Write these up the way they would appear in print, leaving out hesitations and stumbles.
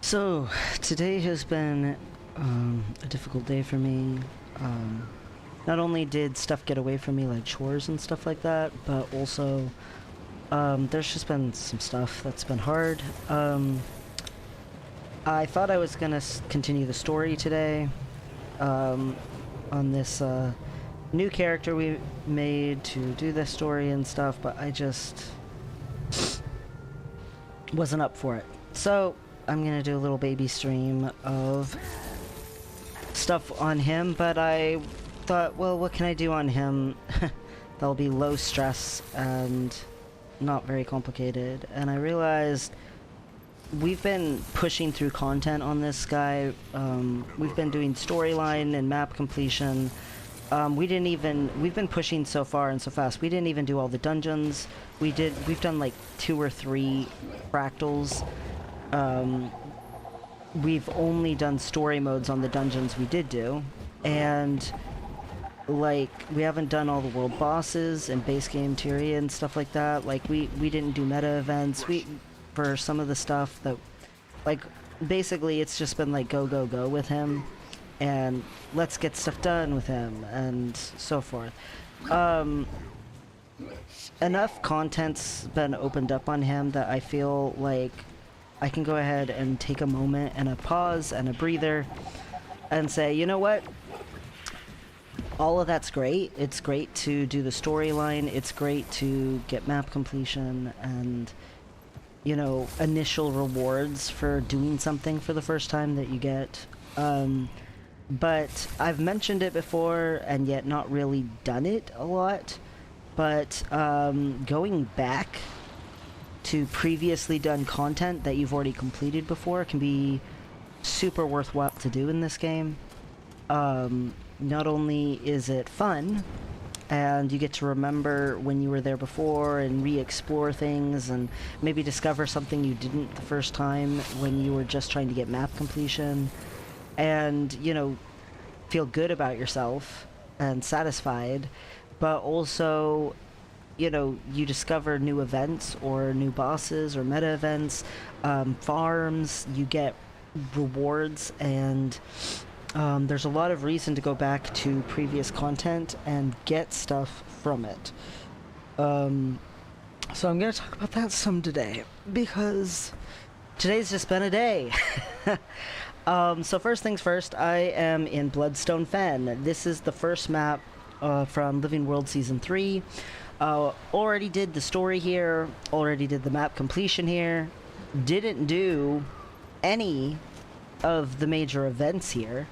So, today has been a difficult day for me. Not only did stuff get away from me, like chores and stuff like that, but also there's just been some stuff that's been hard. I thought I was gonna continue the story today on this new character we made to do this story and stuff, but I just wasn't up for it. So, I'm gonna do a little baby stream of stuff on him, but I thought, well, what can I do on him that'll be low stress and not very complicated? And I realized we've been pushing through content on this guy. We've been doing storyline and map completion. We've been pushing so far and so fast. We didn't even do all the dungeons. We've done like 2 or 3 fractals. We've only done story modes on the dungeons we did do, and like we haven't done all the world bosses and base game Tyria and stuff like that. Like we didn't do meta events for some of the stuff that, like, basically it's just been like go with him and let's get stuff done with him and so forth. Enough content's been opened up on him that I feel like I can go ahead and take a moment and a pause and a breather and say, you know what? All of that's great. It's great to do the storyline. It's great to get map completion and, you know, initial rewards for doing something for the first time that you get. But I've mentioned it before and yet not really done it a lot. But going back to previously done content that you've already completed before can be super worthwhile to do in this game. Not only is it fun, and you get to remember when you were there before and re-explore things and maybe discover something you didn't the first time when you were just trying to get map completion, and, you know, feel good about yourself and satisfied, but also, you know, you discover new events or new bosses or meta events, farms, you get rewards, and there's a lot of reason to go back to previous content and get stuff from it. So I'm going to talk about that some today, because today's just been a day. So first things first, I am in Bloodstone Fen. This is the first map from Living World Season 3. Already did the story here, already did the map completion here, didn't do any of the major events here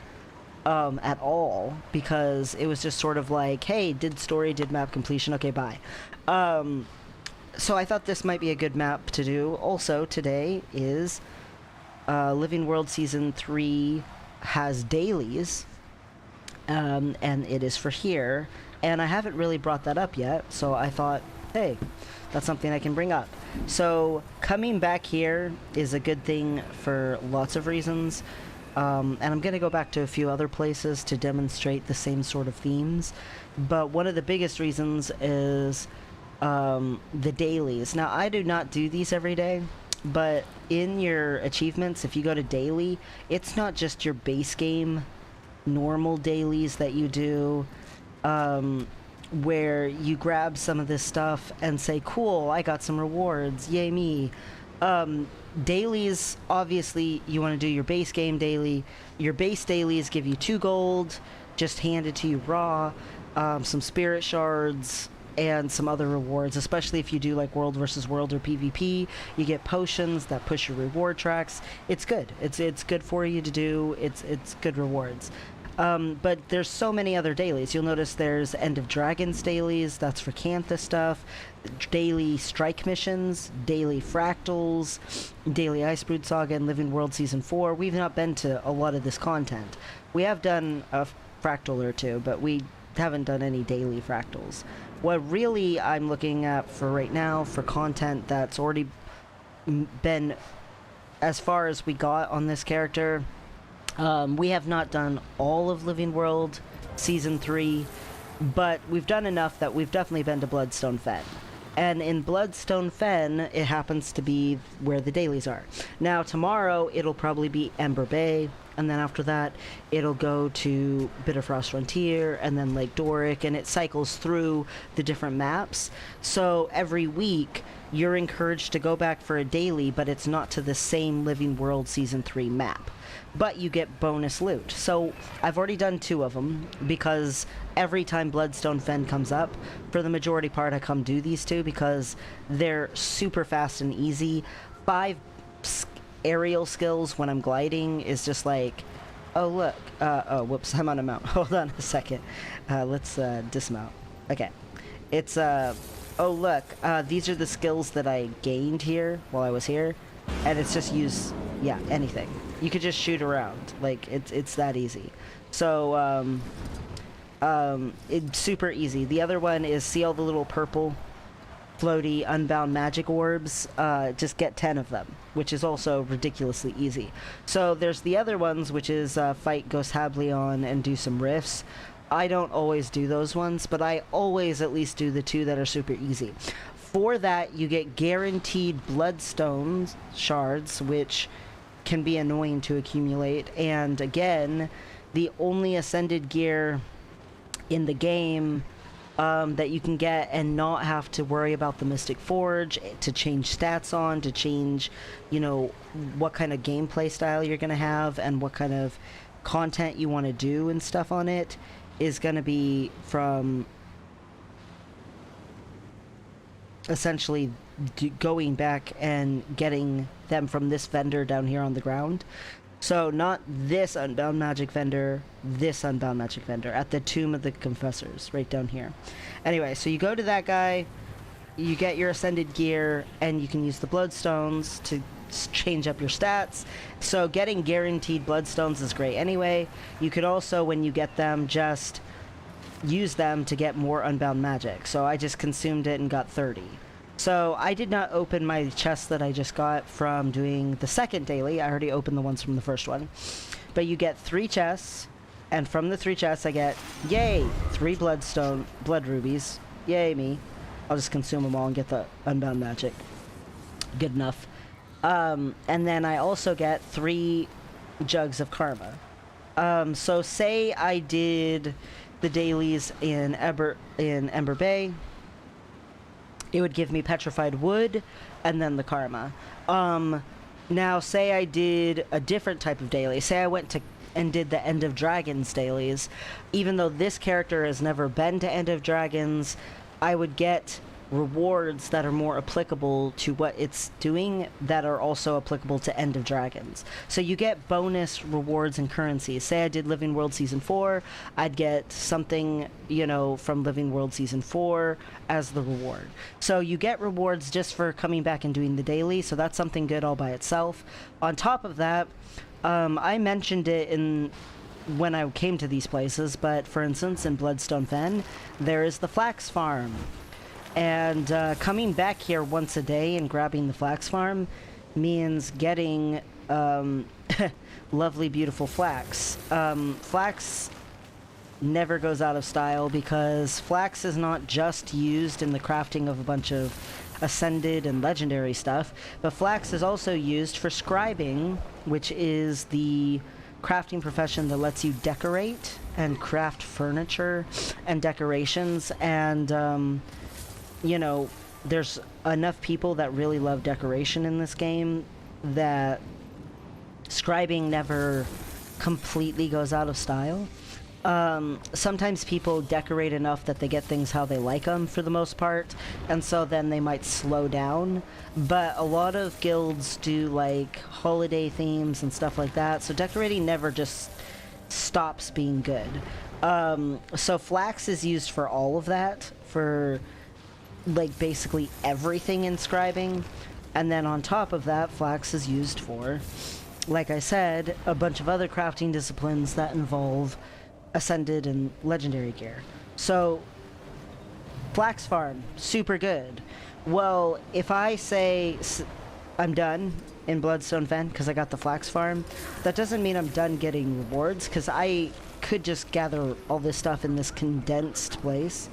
at all, because it was just sort of like, hey, did story, did map completion, okay, bye. So I thought this might be a good map to do. Also, today is Living World Season 3 has dailies, and it is for here. And I haven't really brought that up yet, so I thought, hey, that's something I can bring up. So coming back here is a good thing for lots of reasons, and I'm going to go back to a few other places to demonstrate the same sort of themes. But one of the biggest reasons is the dailies. Now, I do not do these every day, but in your achievements, if you go to daily, it's not just your base game normal dailies that you do, where you grab some of this stuff and say, cool, I got some rewards, yay me. Dailies, obviously, you want to do your base game daily. Your base dailies give you 2 gold, just handed to you raw, some spirit shards, and some other rewards, especially if you do like World versus World or PvP. You get potions that push your reward tracks. It's good. It's good for you to do. It's good rewards. But there's so many other dailies. You'll notice there's End of Dragons dailies, that's for Cantha stuff, daily strike missions, daily fractals, daily Icebrood Saga, and Living World Season 4. We've not been to a lot of this content. We have done a fractal or 2, but we haven't done any daily fractals. What really I'm looking at for right now, for content that's already been as far as we got on this character, we have not done all of Living World Season 3, but we've done enough that we've definitely been to Bloodstone Fen. And in Bloodstone Fen, it happens to be where the dailies are. Now, tomorrow, it'll probably be Ember Bay, and then after that, it'll go to Bitterfrost Frontier, and then Lake Doric, and it cycles through the different maps. So every week, you're encouraged to go back for a daily, but it's not to the same Living World Season 3 map. But you get bonus loot. So I've already done 2 of them, because every time Bloodstone Fen comes up, for the majority part I come do these 2 because they're super fast and easy. 5 aerial skills when I'm gliding is just like, oh look, oh whoops, I'm on a mount. Hold on a second. Let's dismount. Okay. It's, oh look, these are the skills that I gained here while I was here, and it's just use, yeah, anything. You could just shoot around, like, it's that easy. So, it's super easy. The other one is, see all the little purple floaty unbound magic orbs? Just get 10 of them, which is also ridiculously easy. So there's the other ones, which is fight Ghost Hableon and do some rifts. I don't always do those ones, but I always at least do the 2 that are super easy. For that, you get guaranteed bloodstone shards, which can be annoying to accumulate. And again, the only ascended gear in the game that you can get and not have to worry about the Mystic Forge to change stats on, to change, you know, what kind of gameplay style you're going to have and what kind of content you want to do and stuff on it, is going to be from essentially going back and getting them from this vendor down here on the ground. So not this Unbound Magic vendor, this Unbound Magic vendor at the Tomb of the Confessors right down here. Anyway, so you go to that guy, you get your ascended gear, and you can use the bloodstones to change up your stats. So getting guaranteed bloodstones is great anyway. You could also, when you get them, just use them to get more Unbound Magic. So I just consumed it and got 30. So I did not open my chest that I just got from doing the second daily. I already opened the ones from the first one. But you get 3 chests, and from the 3 chests I get, yay, 3 blood rubies. Yay me. I'll just consume them all and get the Unbound Magic. Good enough. And then I also get 3 jugs of karma. So say I did the dailies in Ember Bay. It would give me petrified wood and then the karma. Now say I did a different type of daily. Say I went to and did the End of Dragons dailies. Even though this character has never been to End of Dragons, I would get rewards that are more applicable to what it's doing that are also applicable to End of Dragons. So you get bonus rewards and currencies. Say I did Living World Season 4, I'd get something, you know, from Living World Season 4 as the reward. So you get rewards just for coming back and doing the daily, so that's something good all by itself. On top of that, I mentioned it when I came to these places, but for instance, in Bloodstone Fen, there is the flax farm. And coming back here once a day and grabbing the flax farm means getting lovely, beautiful flax. Flax never goes out of style because flax is not just used in the crafting of a bunch of ascended and legendary stuff, but flax is also used for scribing, which is the crafting profession that lets you decorate and craft furniture and decorations. And you know, there's enough people that really love decoration in this game that scribing never completely goes out of style. Sometimes people decorate enough that they get things how they like them for the most part, and so then they might slow down. But a lot of guilds do like holiday themes and stuff like that, so decorating never just stops being good. So flax is used for all of that, for like basically everything in scribing. And then on top of that, flax is used for, like I said, a bunch of other crafting disciplines that involve ascended and legendary gear. So flax farm, super good. Well, if I say I'm done in Bloodstone Fen because I got the flax farm, that doesn't mean I'm done getting rewards, because I could just gather all this stuff in this condensed place.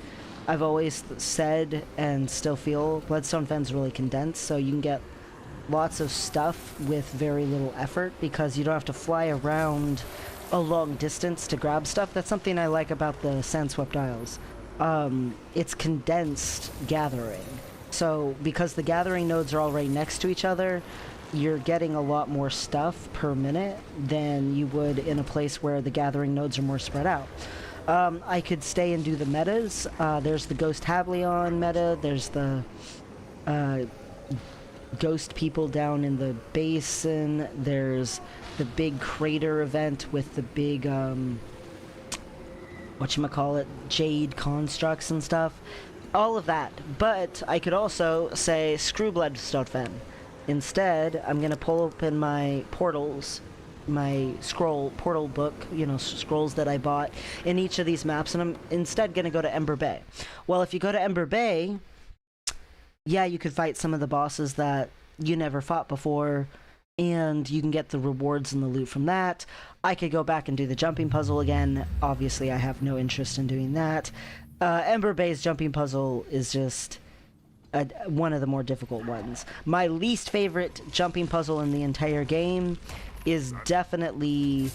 I've always said and still feel Bloodstone Fen's really condensed, so you can get lots of stuff with very little effort because you don't have to fly around a long distance to grab stuff. That's something I like about the Sandswept Isles. It's condensed gathering. So because the gathering nodes are all right next to each other, you're getting a lot more stuff per minute than you would in a place where the gathering nodes are more spread out. I could stay and do the metas. There's the Ghost Havleon meta. There's the ghost people down in the basin. There's the big crater event with the big, whatchamacallit, jade constructs and stuff. All of that. But I could also say, screw Bloodstone Fen. Instead, I'm going to pull open my portals, my portal book, you know, scrolls that I bought in each of these maps, and I'm instead going to go to Ember Bay. Well, if you go to Ember Bay, yeah, you could fight some of the bosses that you never fought before, and you can get the rewards and the loot from that. I could go back and do the jumping puzzle again. Obviously, I have no interest in doing that. Ember Bay's jumping puzzle is just one of the more difficult ones. My least favorite jumping puzzle in the entire game is definitely,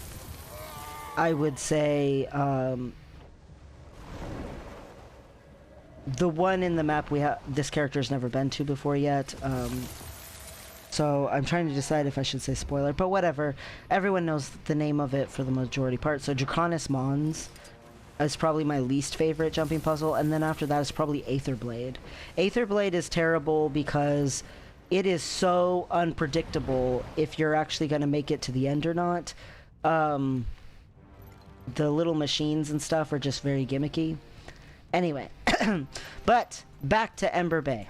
I would say, the one in the map this character's never been to before yet. So I'm trying to decide if I should say spoiler, but whatever. Everyone knows the name of it for the majority part. So Draconis Mons is probably my least favorite jumping puzzle, and then after that is probably Aetherblade. Aetherblade is terrible because it is so unpredictable if you're actually going to make it to the end or not. The little machines and stuff are just very gimmicky. Anyway, but back to Ember Bay.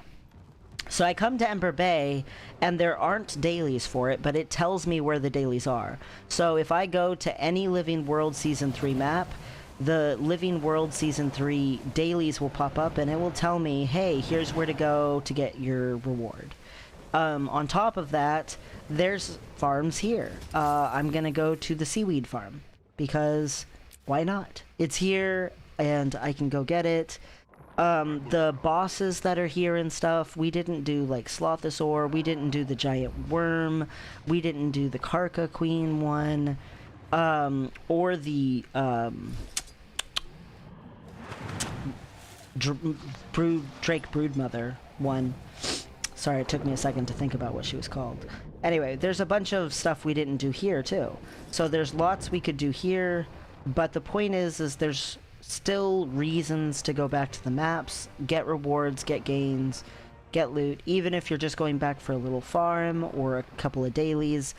So I come to Ember Bay, and there aren't dailies for it, but it tells me where the dailies are. So if I go to any Living World Season 3 map, the Living World Season 3 dailies will pop up, and it will tell me, hey, here's where to go to get your reward. On top of that, there's farms here. I'm gonna go to the seaweed farm, because why not? It's here, and I can go get it. The bosses that are here and stuff, we didn't do, like, Slothosaur, we didn't do the giant worm, we didn't do the Karka Queen one, or the, Drake Broodmother one. Sorry, it took me a second to think about what she was called. Anyway, there's a bunch of stuff we didn't do here, too. So there's lots we could do here, but the point is there's still reasons to go back to the maps, get rewards, get gains, get loot, even if you're just going back for a little farm or a couple of dailies.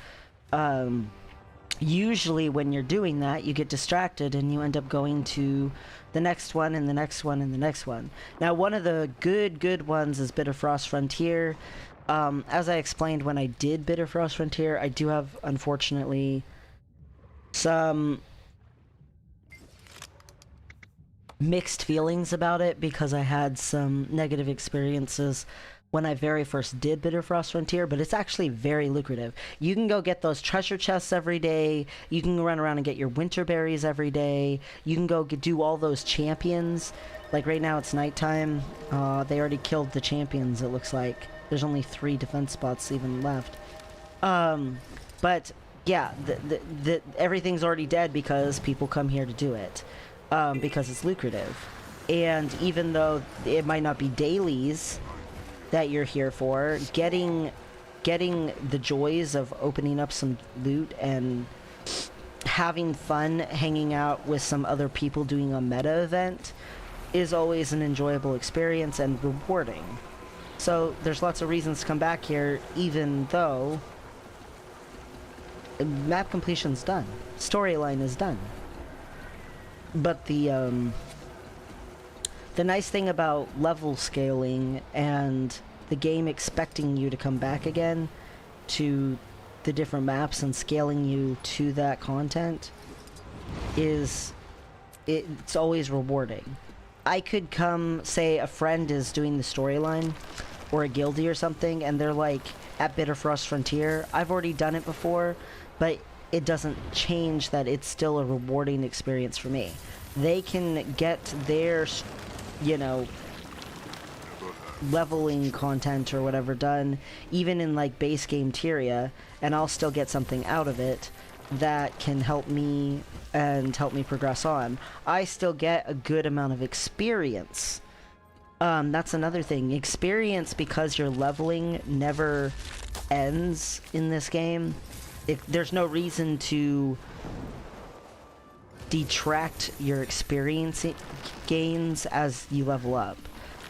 Usually when you're doing that, you get distracted and you end up going to the next one and the next one and the next one. Now, one of the good ones is Bitterfrost Frontier. As I explained when I did Bitterfrost Frontier, I do have, unfortunately, some mixed feelings about it because I had some negative experiences when I very first did Bitterfrost Frontier, but it's actually very lucrative. You can go get those treasure chests every day, you can run around and get your winter berries every day, you can go do all those champions. Like right now it's nighttime, they already killed the champions, it looks like. There's only 3 defense spots even left. But yeah, everything's already dead because people come here to do it. Because it's lucrative. And even though it might not be dailies that you're here for, getting the joys of opening up some loot and having fun hanging out with some other people doing a meta event is always an enjoyable experience and rewarding. So there's lots of reasons to come back here, even though map completion's done. Storyline is done. But the nice thing about level scaling and the game expecting you to come back again to the different maps and scaling you to that content is it's always rewarding. I could come, say a friend is doing the storyline or a guildie or something, and they're like at Bitterfrost Frontier. I've already done it before, but it doesn't change that it's still a rewarding experience for me. They can get their you know, leveling content or whatever done, even in like base game Tyria, and I'll still get something out of it that can help me and help me progress on. I still get a good amount of experience. That's another thing. Experience, because your leveling never ends in this game. There's no reason to detract your experience gains as you level up.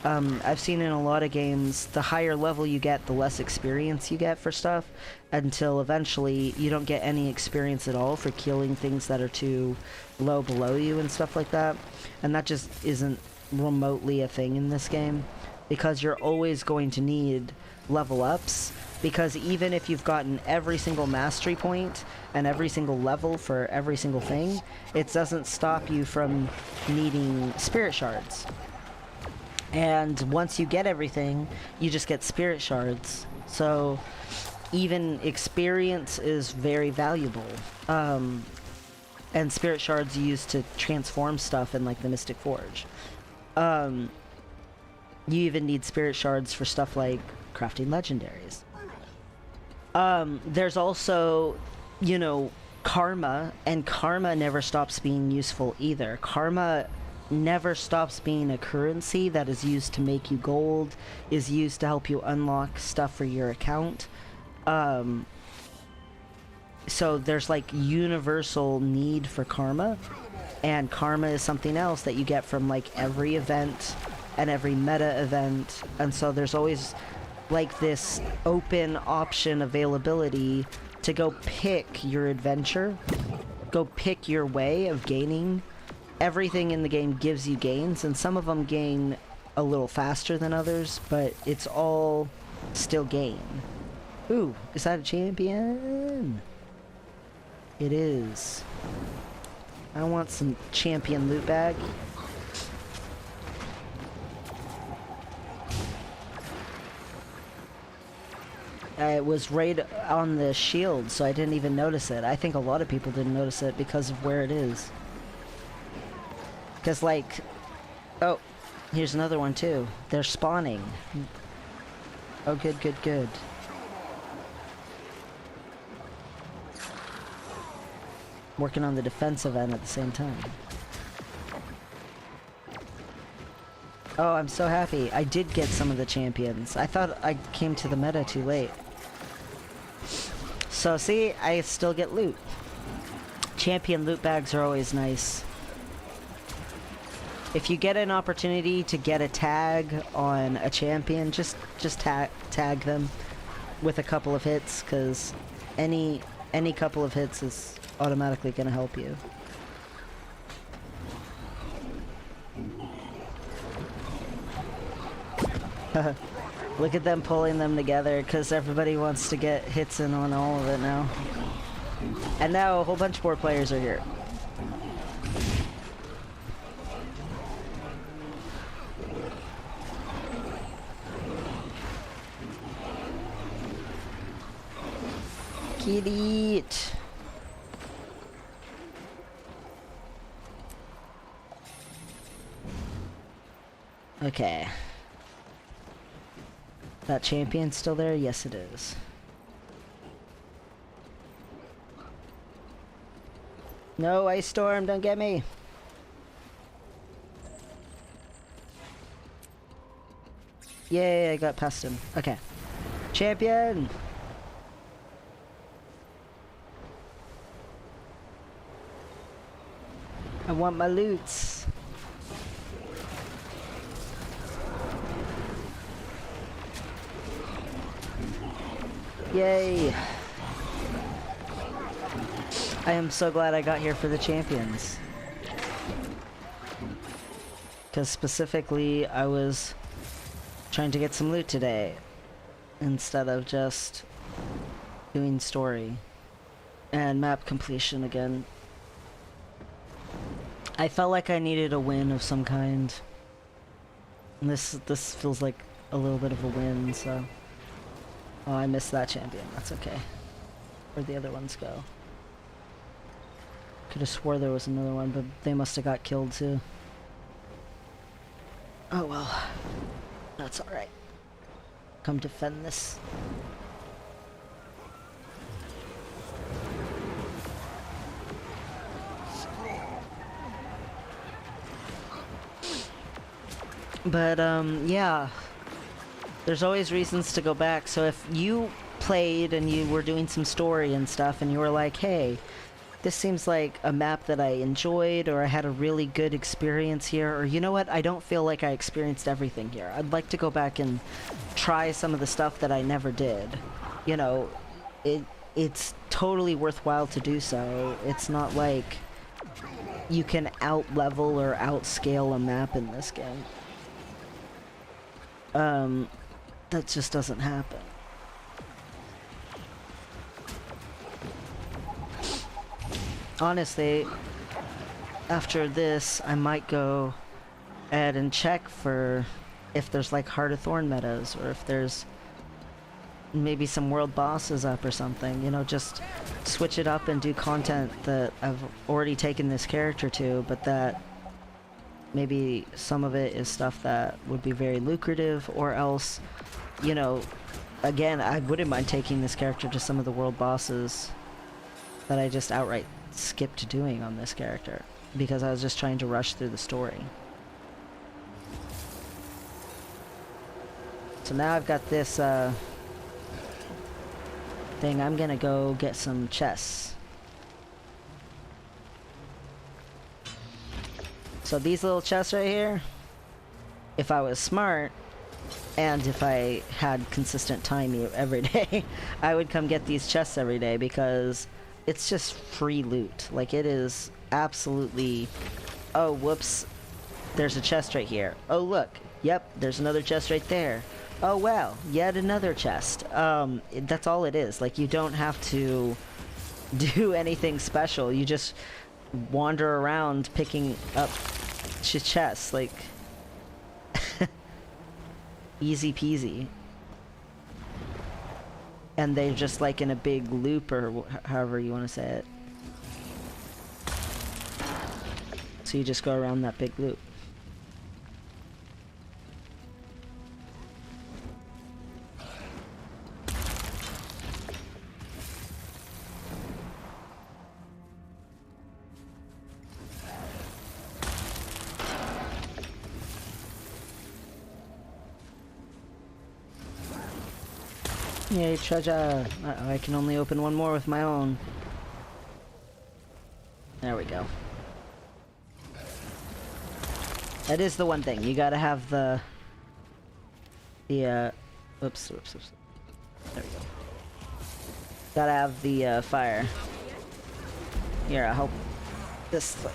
I've seen in a lot of games, the higher level you get, the less experience you get for stuff, until eventually you don't get any experience at all for killing things that are too low below you and stuff like that. And that just isn't remotely a thing in this game, because you're always going to need level ups, because even if you've gotten every single mastery point and every single level for every single thing, it doesn't stop you from needing spirit shards. And once you get everything, you just get spirit shards. So even experience is very valuable. And spirit shards you use to transform stuff in like the Mystic Forge. You even need spirit shards for stuff like crafting legendaries. There's also, you know, karma, and karma never stops being useful either. Karma never stops being a currency that is used to make you gold, is used to help you unlock stuff for your account. So there's like universal need for karma, and karma is something else that you get from like every event and every meta event, and so there's always like this open option availability to go pick your adventure, go pick your way of gaining. Everything in the game gives you gains, and some of them gain a little faster than others, but it's all still gain. Ooh, is that a champion? It is. I want some champion loot bag. It was right on the shield, so I didn't even notice it. I think a lot of people didn't notice it because of where it is. Because, like... Oh, here's another one, too. They're spawning. Oh, good, good, good. Working on the defensive end at the same time. Oh, I'm so happy. I did get some of the champions. I thought I came to the meta too late. So, see? I still get loot. Champion loot bags are always nice. If you get an opportunity to get a tag on a champion, just tag them with a couple of hits, because any couple of hits is automatically going to help you. Look at them pulling them together, because everybody wants to get hits in on all of it now. And now a whole bunch more players are here. Get it. Okay. That champion's still there? Yes, it is. No, Ice Storm, don't get me. Yay, I got past him. Okay. Champion! I want my loots. Yay! I am so glad I got here for the champions. Because specifically, I was trying to get some loot today, instead of just doing story. And map completion again. I felt like I needed a win of some kind. And this feels like a little bit of a win, so... Oh, I missed that champion. That's okay. Where'd the other ones go? Could have swore there was another one, but they must have got killed too. Oh well. That's alright. Come defend this. But, yeah. There's always reasons to go back, so if you played and you were doing some story and stuff and you were like, hey, this seems like a map that I enjoyed, or I had a really good experience here, or you know what, I don't feel like I experienced everything here. I'd like to go back and try some of the stuff that I never did. You know, it's totally worthwhile to do so. It's not like you can out-level or outscale a map in this game. That just doesn't happen. Honestly, after this, I might go ahead and check for if there's like Heart of Thorn meadows, or if there's maybe some world bosses up or something. You know, just switch it up and do content that I've already taken this character to, but that maybe some of it is stuff that would be very lucrative, or else, you know, again, I wouldn't mind taking this character to some of the world bosses that I just outright skipped doing on this character because I was just trying to rush through the story. So now I've got this thing. I'm gonna go get some chests. So these little chests right here, if I was smart and if I had consistent time every day, I would come get these chests every day because it's just free loot. Like, it is absolutely... Oh, whoops. There's a chest right here. Oh, look. Yep, there's another chest right there. Oh, wow. Yet another chest. That's all it is. Like, you don't have to do anything special. You just wander around picking up chests. Like, easy peasy. And they're just like in a big loop, or however you want to say it. So you just go around that big loop. Yay, treasure! I can only open one more with my own. There we go. That is the one thing. You gotta have the... Oops. There we go. Gotta have the, fire. Here, I'll help. This way.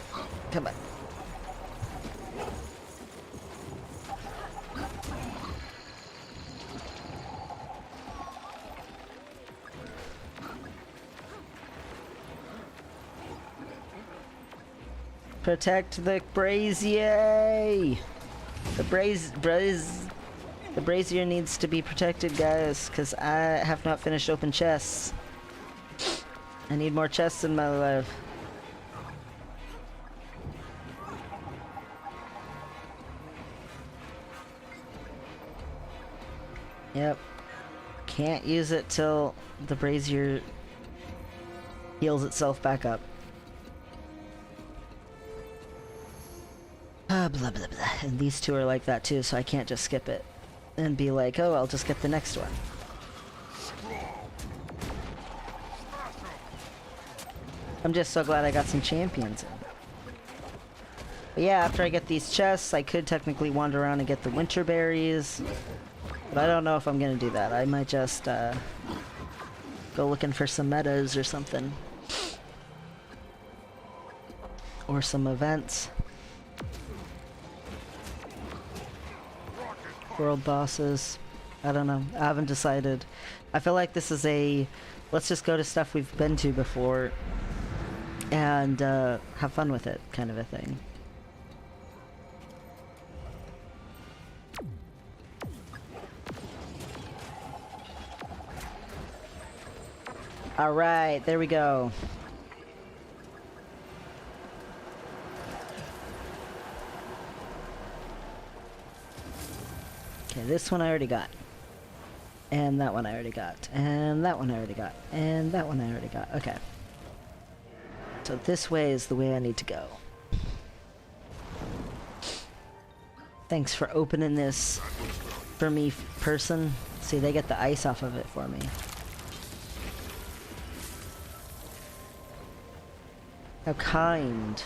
Come on. Protect the brazier! The brazier needs to be protected, guys, because I have not finished open chests. I need more chests in my life. Yep. Can't use it till the brazier heals itself back up. Blah, blah, blah. And these two are like that too, so I can't just skip it and be like, oh, I'll just get the next one. I'm just so glad I got some champions in. But yeah, after I get these chests, I could technically wander around and get the winter berries. But I don't know if I'm gonna do that. I might just go looking for some meadows or something. Or some events. World bosses. I don't know. I haven't decided. I feel like this is a let's just go to stuff we've been to before and have fun with it kind of a thing. Alright, there we go. Okay, this one I already got. And that one I already got. And that one I already got. And that one I already got. Okay. So this way is the way I need to go. Thanks for opening this for me, person. See, they get the ice off of it for me. How kind.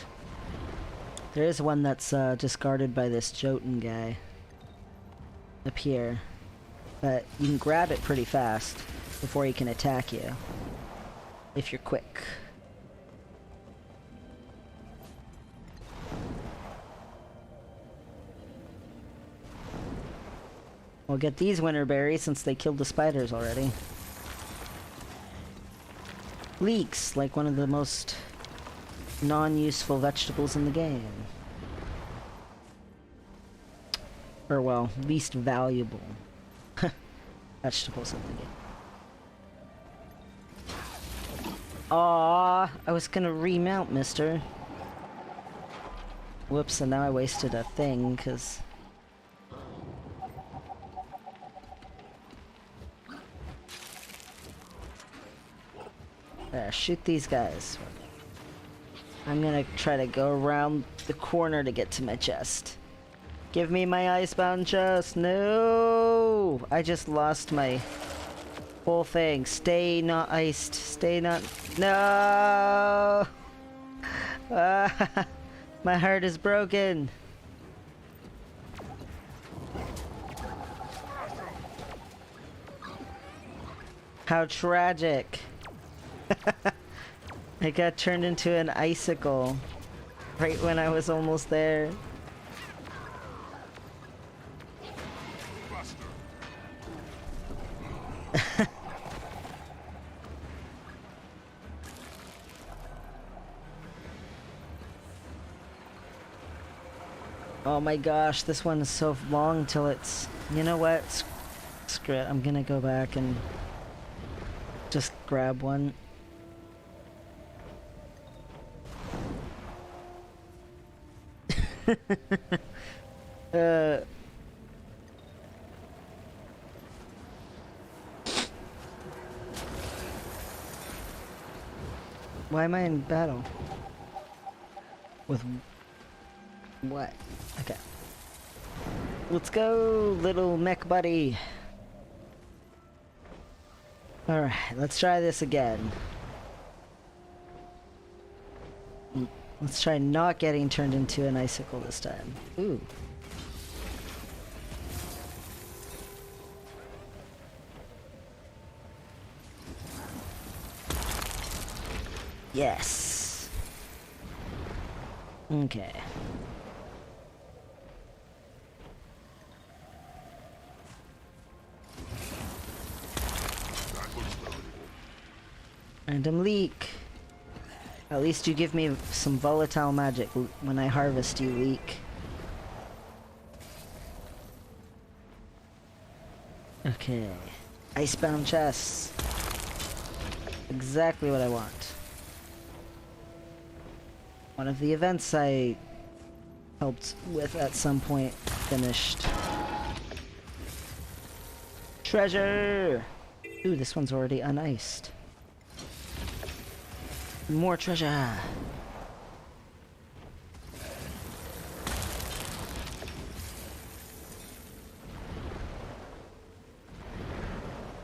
There is one that's just guarded by this Jotun guy. Up here. But you can grab it pretty fast before he can attack you. If you're quick. We'll get these winter berries since they killed the spiders already. Leeks, like one of the most non-useful vegetables in the game. Or well, least valuable vegetables in the game. Aww, I was gonna remount, mister. Whoops, and now I wasted a thing, cause... There, shoot these guys. I'm gonna try to go around the corner to get to my chest. Give me my icebound chest. No! I just lost my whole thing. Stay not iced. Stay not... No! My heart is broken. How tragic. I got turned into an icicle right when I was almost there. Oh my gosh, this one is so long till it's... You know what? Screw it, I'm gonna go back and just grab one. Why am I in battle? With what? Okay. Let's go, little mech buddy. Alright, let's try this again. Let's try not getting turned into an icicle this time. Ooh. Yes. Okay. Random leak. At least you give me some volatile magic when I harvest you, leak. Okay. Icebound chests. Exactly what I want. One of the events I helped with at some point finished. Treasure! Ooh, this one's already uniced. More treasure!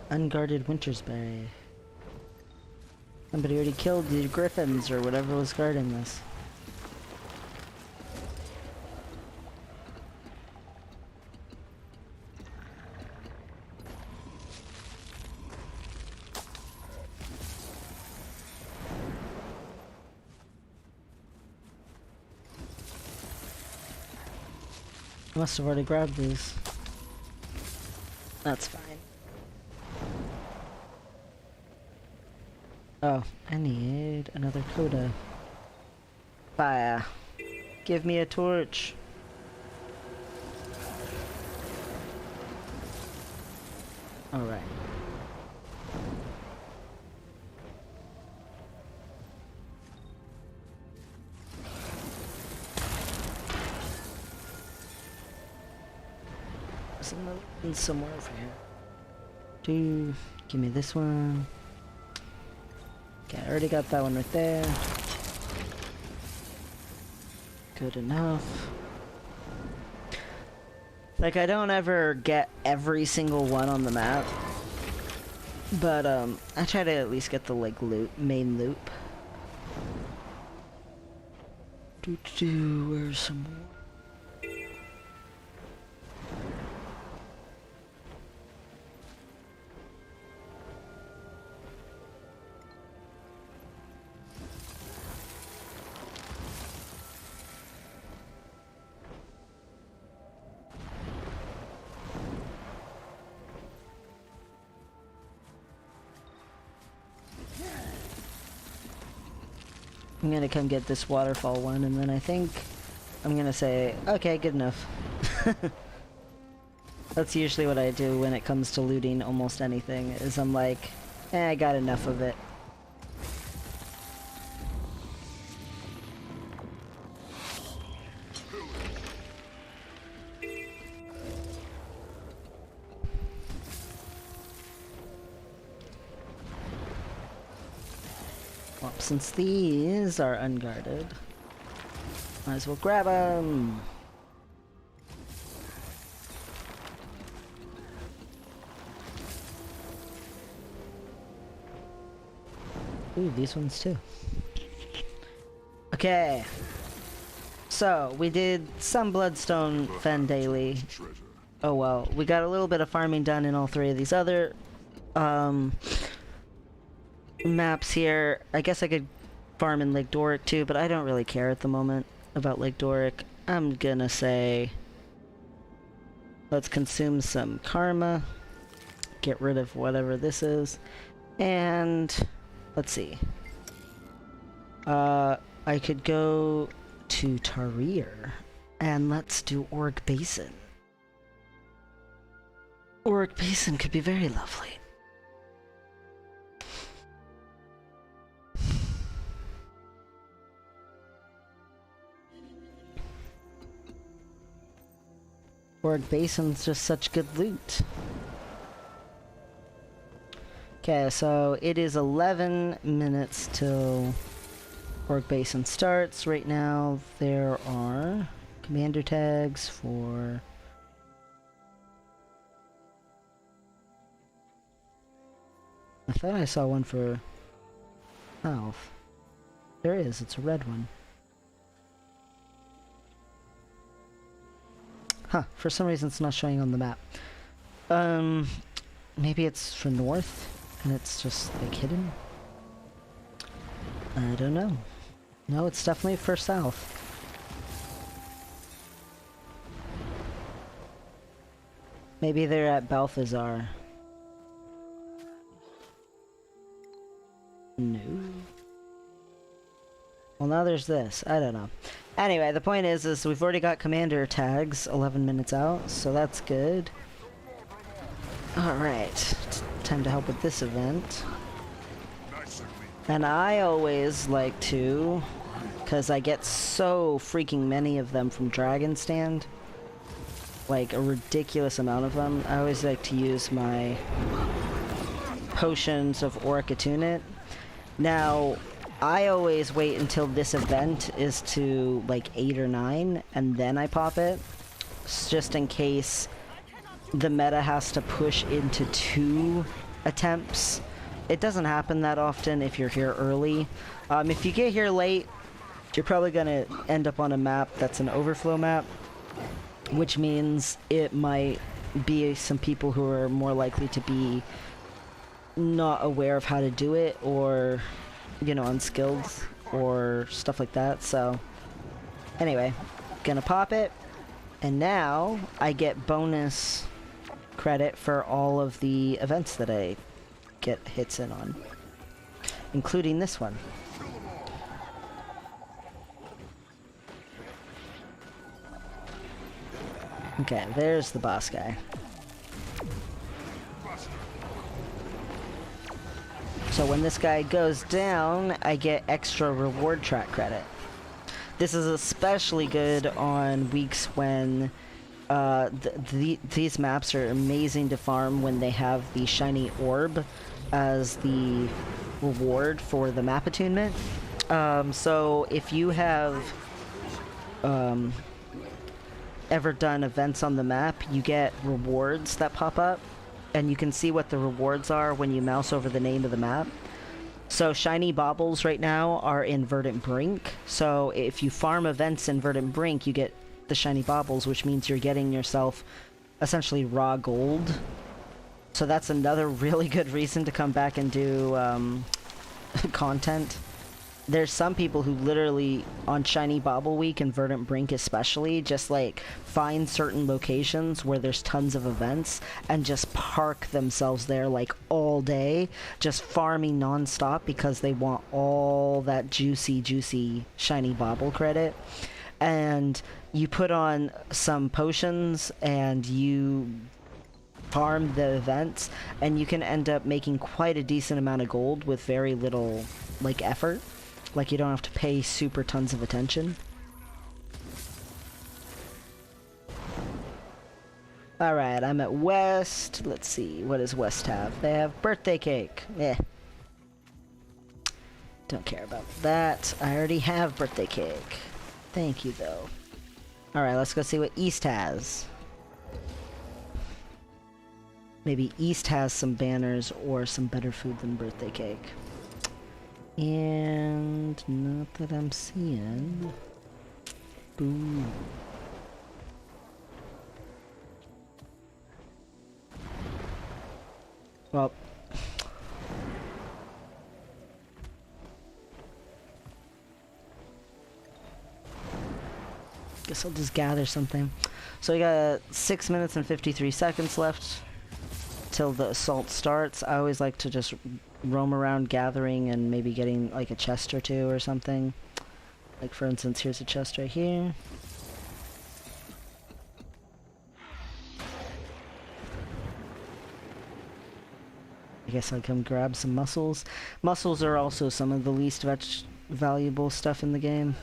Unguarded Wintersberry. Somebody already killed the griffins or whatever was guarding this. I must have already grabbed these. That's fine. Oh, I need another coda. Fire. Give me a torch. Alright. and somewhere over here. Give me this one. Okay, I already got that one right there. Good enough. Like, I don't ever get every single one on the map, but I try to at least get the like main loop. Where's some more? I'm gonna come get this waterfall one, and then I think I'm gonna say, okay, good enough. That's usually what I do when it comes to looting almost anything, is I'm like, I got enough of it. Well, since these are unguarded, might as well grab them. Ooh, these ones too. Okay. So, we did some Bloodstone Fen daily. Oh well, we got a little bit of farming done in all three of these other maps here. I guess I could farm in Lake Doric too, but I don't really care at the moment about Lake Doric. I'm gonna say let's consume some karma, get rid of whatever this is, and let's see. I could go to Tarir and let's do Auric Basin. Auric Basin could be very lovely. Auric Basin's just such good loot. Okay, so it is 11 minutes till Auric Basin starts. Right now there are commander tags for... I thought I saw one for south. There is, it's a red one. Huh, for some reason it's not showing on the map. Maybe it's for north, and it's just, like, hidden? I don't know. No, it's definitely for south. Maybe they're at Balthazar. No. Well, now there's this. I don't know. Anyway, the point is we've already got commander tags 11 minutes out, so that's good. Alright, time to help with this event. And I always like to, because I get so freaking many of them from Dragon Stand, like a ridiculous amount of them, I always like to use my potions of Auric Attunet. Now, I always wait until this event is to like 8 or 9, and then I pop it, just in case the meta has to push into 2 attempts. It doesn't happen that often if you're here early. If you get here late, you're probably gonna end up on a map that's an overflow map, which means it might be some people who are more likely to be not aware of how to do it, or, you know, unskilled, or stuff like that. So, anyway, gonna pop it, and now I get bonus credit for all of the events that I get hits in on, including this one. Okay, there's the boss guy. So when this guy goes down, I get extra reward track credit. This is especially good on weeks when These maps are amazing to farm when they have the shiny orb as the reward for the map attunement. So if you have ever done events on the map, you get rewards that pop up, and you can see what the rewards are when you mouse over the name of the map. So shiny baubles right now are in Verdant Brink. So if you farm events in Verdant Brink, you get the shiny baubles, which means you're getting yourself essentially raw gold. So that's another really good reason to come back and do content. There's some people who literally, on Shiny Bauble Week and Verdant Brink especially, just like find certain locations where there's tons of events and just park themselves there like all day, just farming non-stop because they want all that juicy Shiny Bauble credit. And you put on some potions and you farm the events, and you can end up making quite a decent amount of gold with very little like effort. Like, you don't have to pay super tons of attention. Alright, I'm at West. Let's see, what does West have? They have birthday cake. Eh. Don't care about that. I already have birthday cake. Thank you, though. Alright, let's go see what East has. Maybe East has some banners or some better food than birthday cake. And not that I'm seeing. Boo. Well, guess I'll just gather something. So we got 6 minutes and 53 seconds left till the assault starts. I always like to just roam around gathering and maybe getting like a chest or two or something. Like, for instance, here's a chest right here. I guess I'll come grab some mussels. Mussels are also some of the least valuable stuff in the game.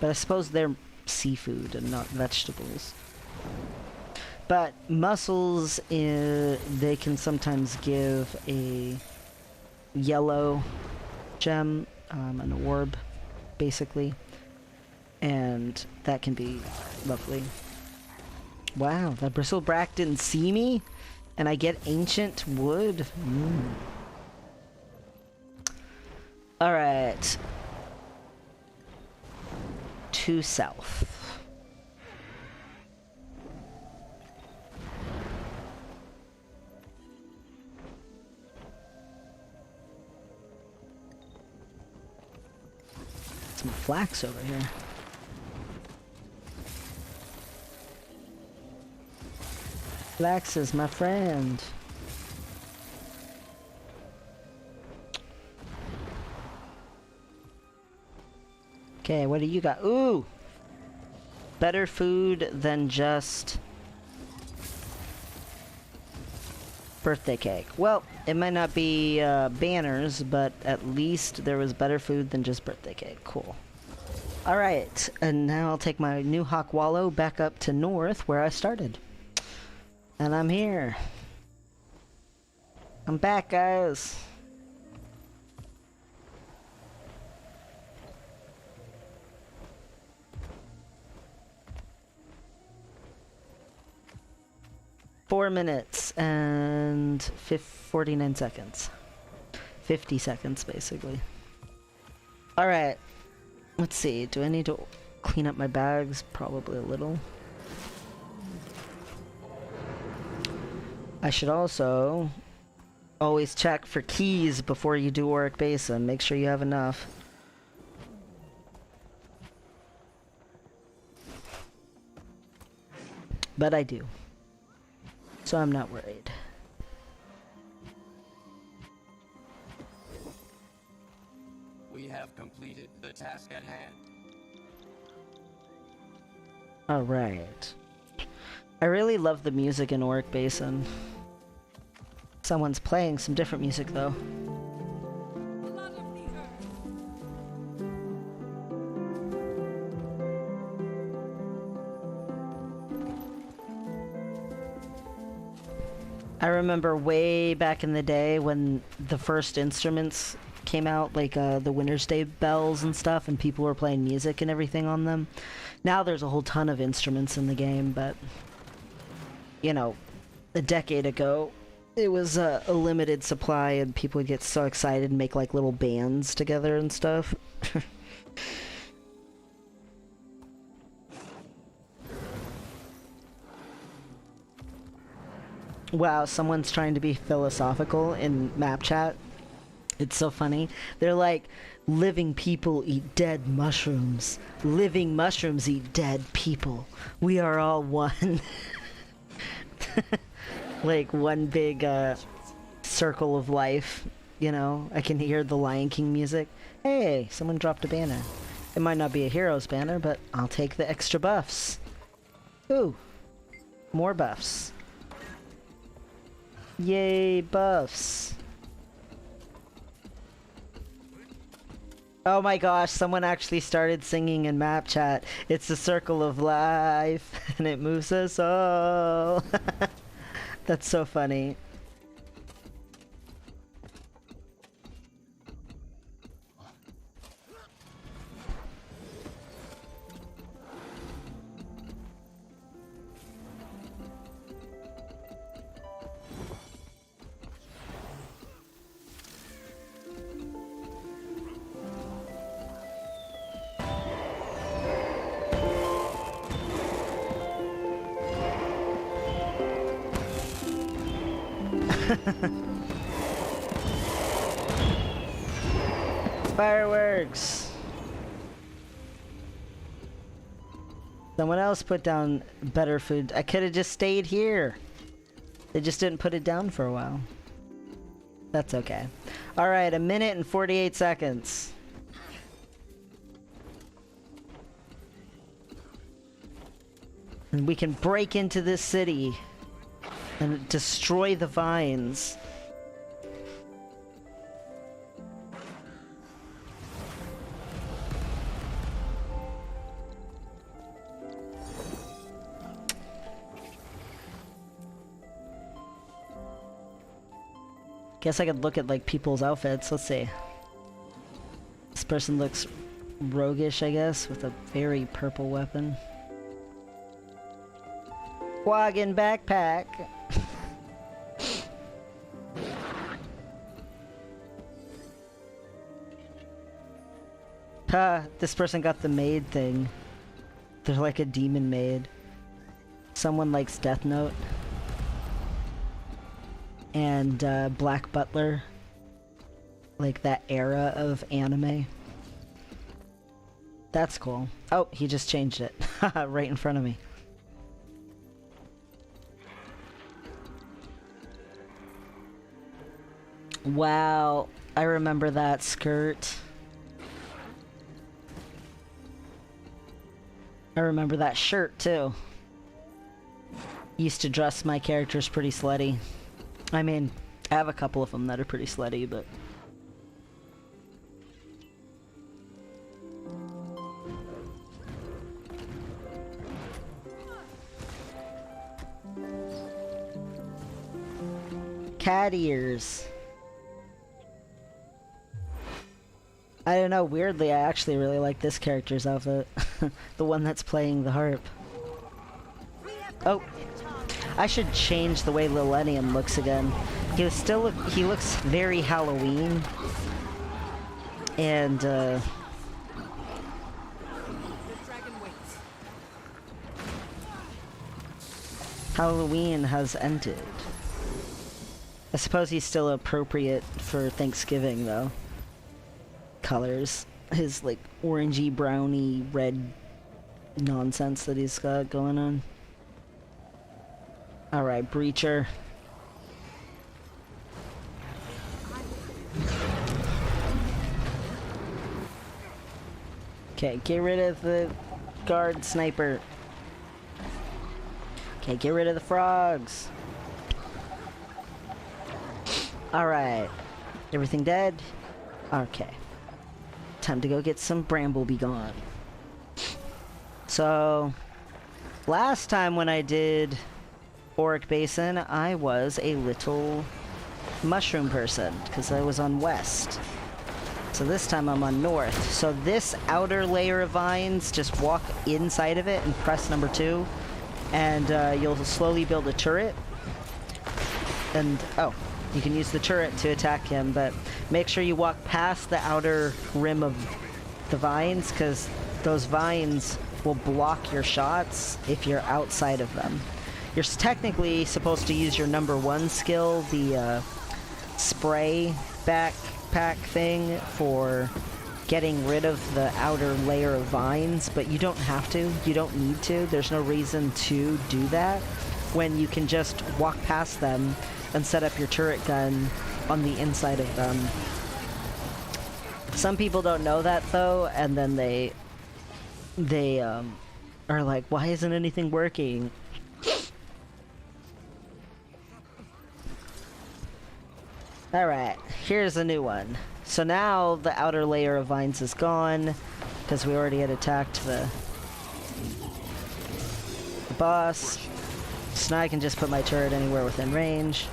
But I suppose they're seafood and not vegetables. But mussels, they can sometimes give a yellow gem, an orb, basically. And that can be lovely. Wow, that bristleback didn't see me? And I get ancient wood? Mm. Alright. To south. Some flax over here. Flax is my friend. Okay, what do you got? Ooh! Better food than just birthday cake. Well, it might not be banners, but at least there was better food than just birthday cake. Cool. Alright, and now I'll take my new Hawk Wallow back up to north where I started. And I'm here. I'm back, guys. Four minutes and 49 seconds. 50 seconds, basically. Alright. Let's see. Do I need to clean up my bags? Probably a little. I should also always check for keys before you do Auric Basin. Make sure you have enough. But I do. So I'm not worried. We have completed the task at hand. Alright. I really love the music in Auric Basin. Someone's playing some different music though. remember way back in the day when the first instruments came out, like the Winter's Day bells and stuff, and people were playing music and everything on them. Now there's a whole ton of instruments in the game, but you know, a decade ago it was a limited supply and people would get so excited and make like little bands together and stuff. Wow, someone's trying to be philosophical in map chat. It's so funny. They're like, living people eat dead mushrooms. Living mushrooms eat dead people. We are all one. Like one big circle of life, you know? I can hear the Lion King music. Hey, someone dropped a banner. It might not be a hero's banner, but I'll take the extra buffs. Ooh, more buffs. Yay, buffs. Oh my gosh, someone actually started singing in map chat. It's the circle of life, and it moves us all. That's so funny. Fireworks! Someone else put down better food. I could have just stayed here. They just didn't put it down for a while. That's okay. Alright, 1 minute and 48 seconds. And we can break into this city and destroy the vines. Guess I could look at like people's outfits. Let's see. This person looks roguish, I guess, with a very purple weapon. Quaggin backpack. This person got the maid thing. They're like a demon maid. Someone likes Death Note. And Black Butler. Like that era of anime. That's cool. Oh, he just changed it. Right in front of me. Wow, I remember that skirt. I remember that shirt too. Used to dress my characters pretty slutty. I mean, I have a couple of them that are pretty slutty, but... Cat ears. I don't know, weirdly, I actually really like this character's outfit. The one that's playing the harp. Oh, I should change the way Lilenium looks again. He looks very Halloween. And, Halloween has ended. I suppose he's still appropriate for Thanksgiving, though. Colors. His, like, orangey, browny, red nonsense that he's got going on. Alright, Breacher. Okay, get rid of the guard sniper. Okay, get rid of the frogs. Alright. Everything dead? Okay. Time to go get some Bramblebee gone. So, last time when I did Auric Basin, I was a little mushroom person because I was on west. So this time I'm on north. So this outer layer of vines, just walk inside of it and press number 2, and you'll slowly build a turret. And oh, you can use the turret to attack him, but make sure you walk past the outer rim of the vines, because those vines will block your shots if you're outside of them. You're technically supposed to use your number 1 skill, the spray backpack thing, for getting rid of the outer layer of vines, but you don't have to. You don't need to. There's no reason to do that when you can just walk past them and set up your turret gun on the inside of them. Some people don't know that though, and then they are like, why isn't anything working? Alright, here's a new one. So now the outer layer of vines is gone, because we already had attacked the boss. So now I can just put my turret anywhere within range.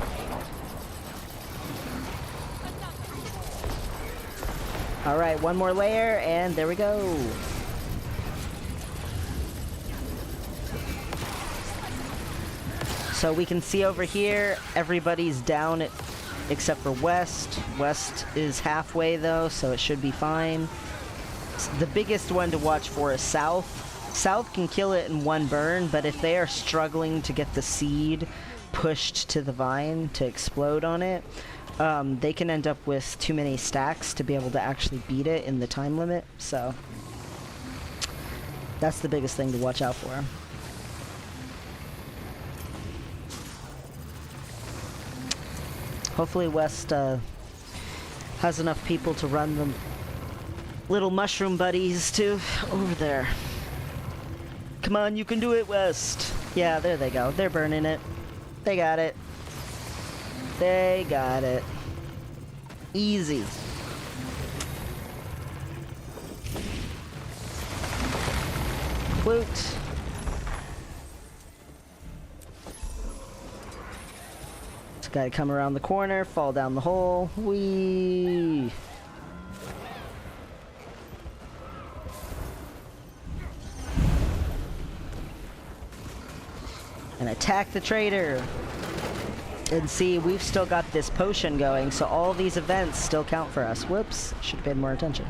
Alright, one more layer, and there we go. So we can see over here, everybody's down at, except for West. West is halfway though, so it should be fine. The biggest one to watch for is South. South can kill it in one burn, but if they are struggling to get the seed pushed to the vine to explode on it, they can end up with too many stacks to be able to actually beat it in the time limit, so that's the biggest thing to watch out for. Hopefully West has enough people to run the little mushroom buddies to over there. Come on, you can do it, West. Yeah, there they go. They're burning it. They got it. They got it. Easy. Flute. Just gotta come around the corner, fall down the hole. Whee! And attack the traitor. And see, we've still got this potion going, so all these events still count for us. Whoops, should have paid more attention.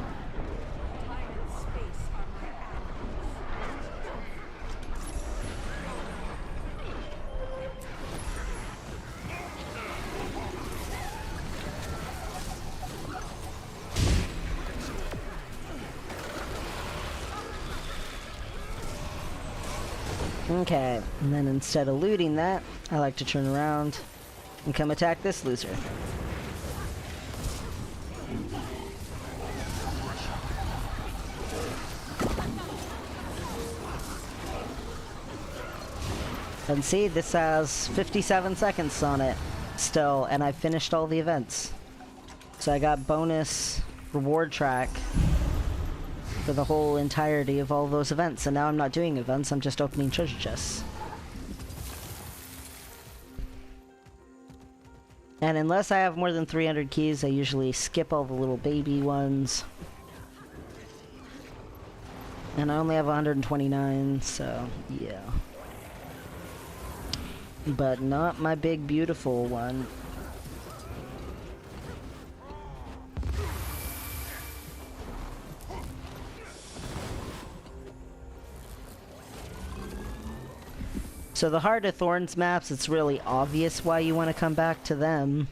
Okay, and then instead of looting that, I like to turn around and come attack this loser. And see, this has 57 seconds on it still, and I finished all the events. So I got bonus reward track for the whole entirety of all those events, and now I'm not doing events, I'm just opening treasure chests. And unless I have more than 300 keys, I usually skip all the little baby ones. And I only have 129, so yeah. But not my big beautiful one. So the Heart of Thorns maps, it's really obvious why you want to come back to them.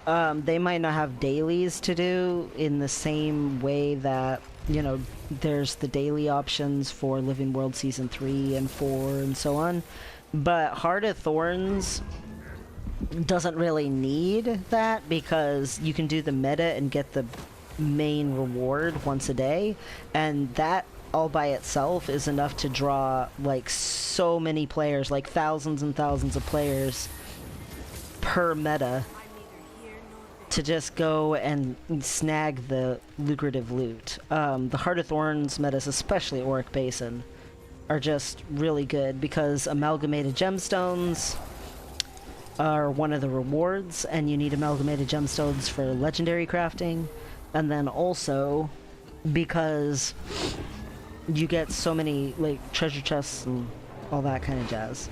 They might not have dailies to do in the same way that, you know, there's the daily options for Living World Season 3 and 4 and so on. But Heart of Thorns doesn't really need that because you can do the meta and get the main reward once a day, and that all by itself is enough to draw like so many players, like thousands and thousands of players per meta to just go and snag the lucrative loot. The Heart of Thorns metas, especially Auric Basin, are just really good because amalgamated gemstones are one of the rewards, and you need amalgamated gemstones for legendary crafting. And then also, because you get so many, like, treasure chests and all that kind of jazz.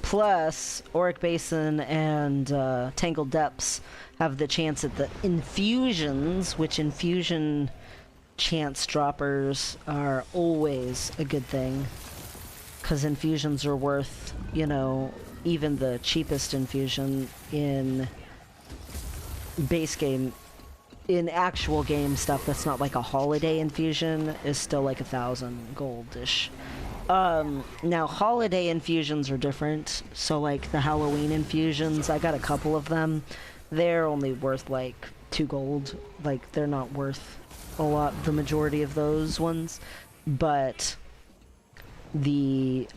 Plus, Auric Basin and Tangled Depths have the chance at the infusions, which infusion chance droppers are always a good thing. Because infusions are worth, you know, even the cheapest infusion in base game, in actual game stuff that's not like a holiday infusion, is still like 1,000 gold-ish. Now holiday infusions are different, so like the Halloween infusions, I got a couple of them. They're only worth like 2 gold, like they're not worth a lot, the majority of those ones, but the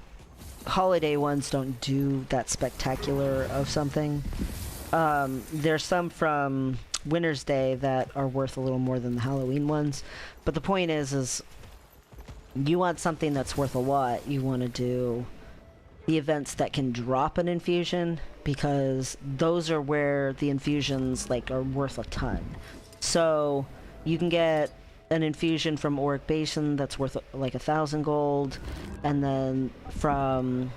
holiday ones don't do that spectacular of something. There's some from Winter's Day that are worth a little more than the Halloween ones, but the point is you want something that's worth a lot, you want to do the events that can drop an infusion, because those are where the infusions like are worth a ton. So you can get an infusion from Auric Basin that's worth like 1,000 gold, and then from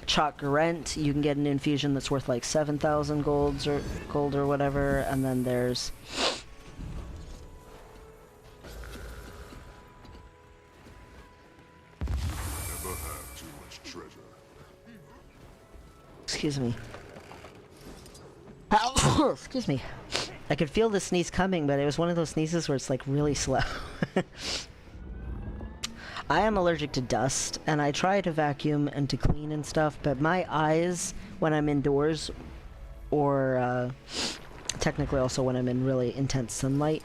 Chalk Garent you can get an infusion that's worth like 7,000 gold or whatever, and then there's excuse me. Excuse me. I could feel the sneeze coming, but it was one of those sneezes where it's like really slow. I am allergic to dust, and I try to vacuum and to clean and stuff, but my eyes, when I'm indoors, or technically also when I'm in really intense sunlight,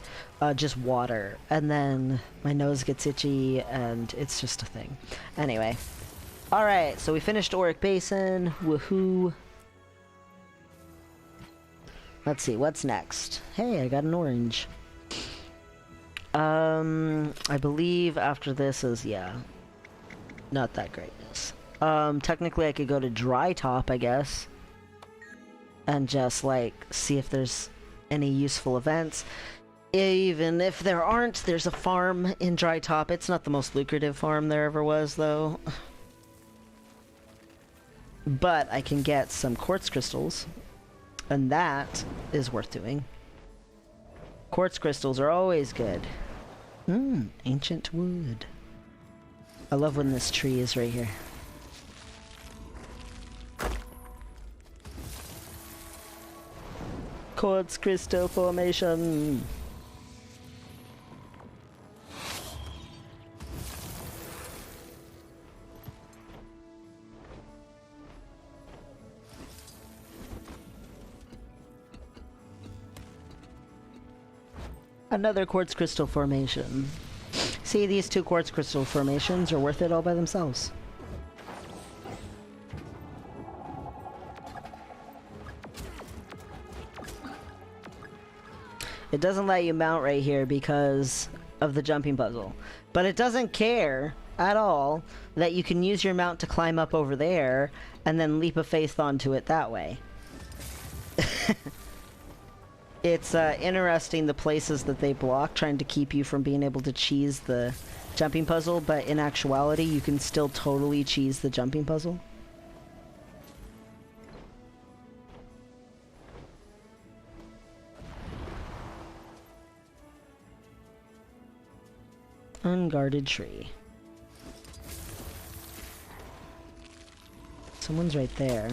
just water. And then my nose gets itchy, and it's just a thing. Anyway. Alright, so we finished Auric Basin. Woohoo. Let's see, what's next? Hey, I got an orange. I believe after this is, yeah, not that greatness. Technically I could go to Dry Top, I guess, and just, like, see if there's any useful events. Even if there aren't, there's a farm in Dry Top. It's not the most lucrative farm there ever was, though. But I can get some quartz crystals, and that is worth doing. Quartz crystals are always good. Ancient wood. I love when this tree is right here. Quartz crystal formation. Another quartz crystal formation. See, these 2 quartz crystal formations are worth it all by themselves. It doesn't let you mount right here because of the jumping puzzle. But it doesn't care at all that you can use your mount to climb up over there and then leap of faith onto it that way. It's interesting the places that they block, trying to keep you from being able to cheese the jumping puzzle, but in actuality you can still totally cheese the jumping puzzle. Unguarded tree. Someone's right there.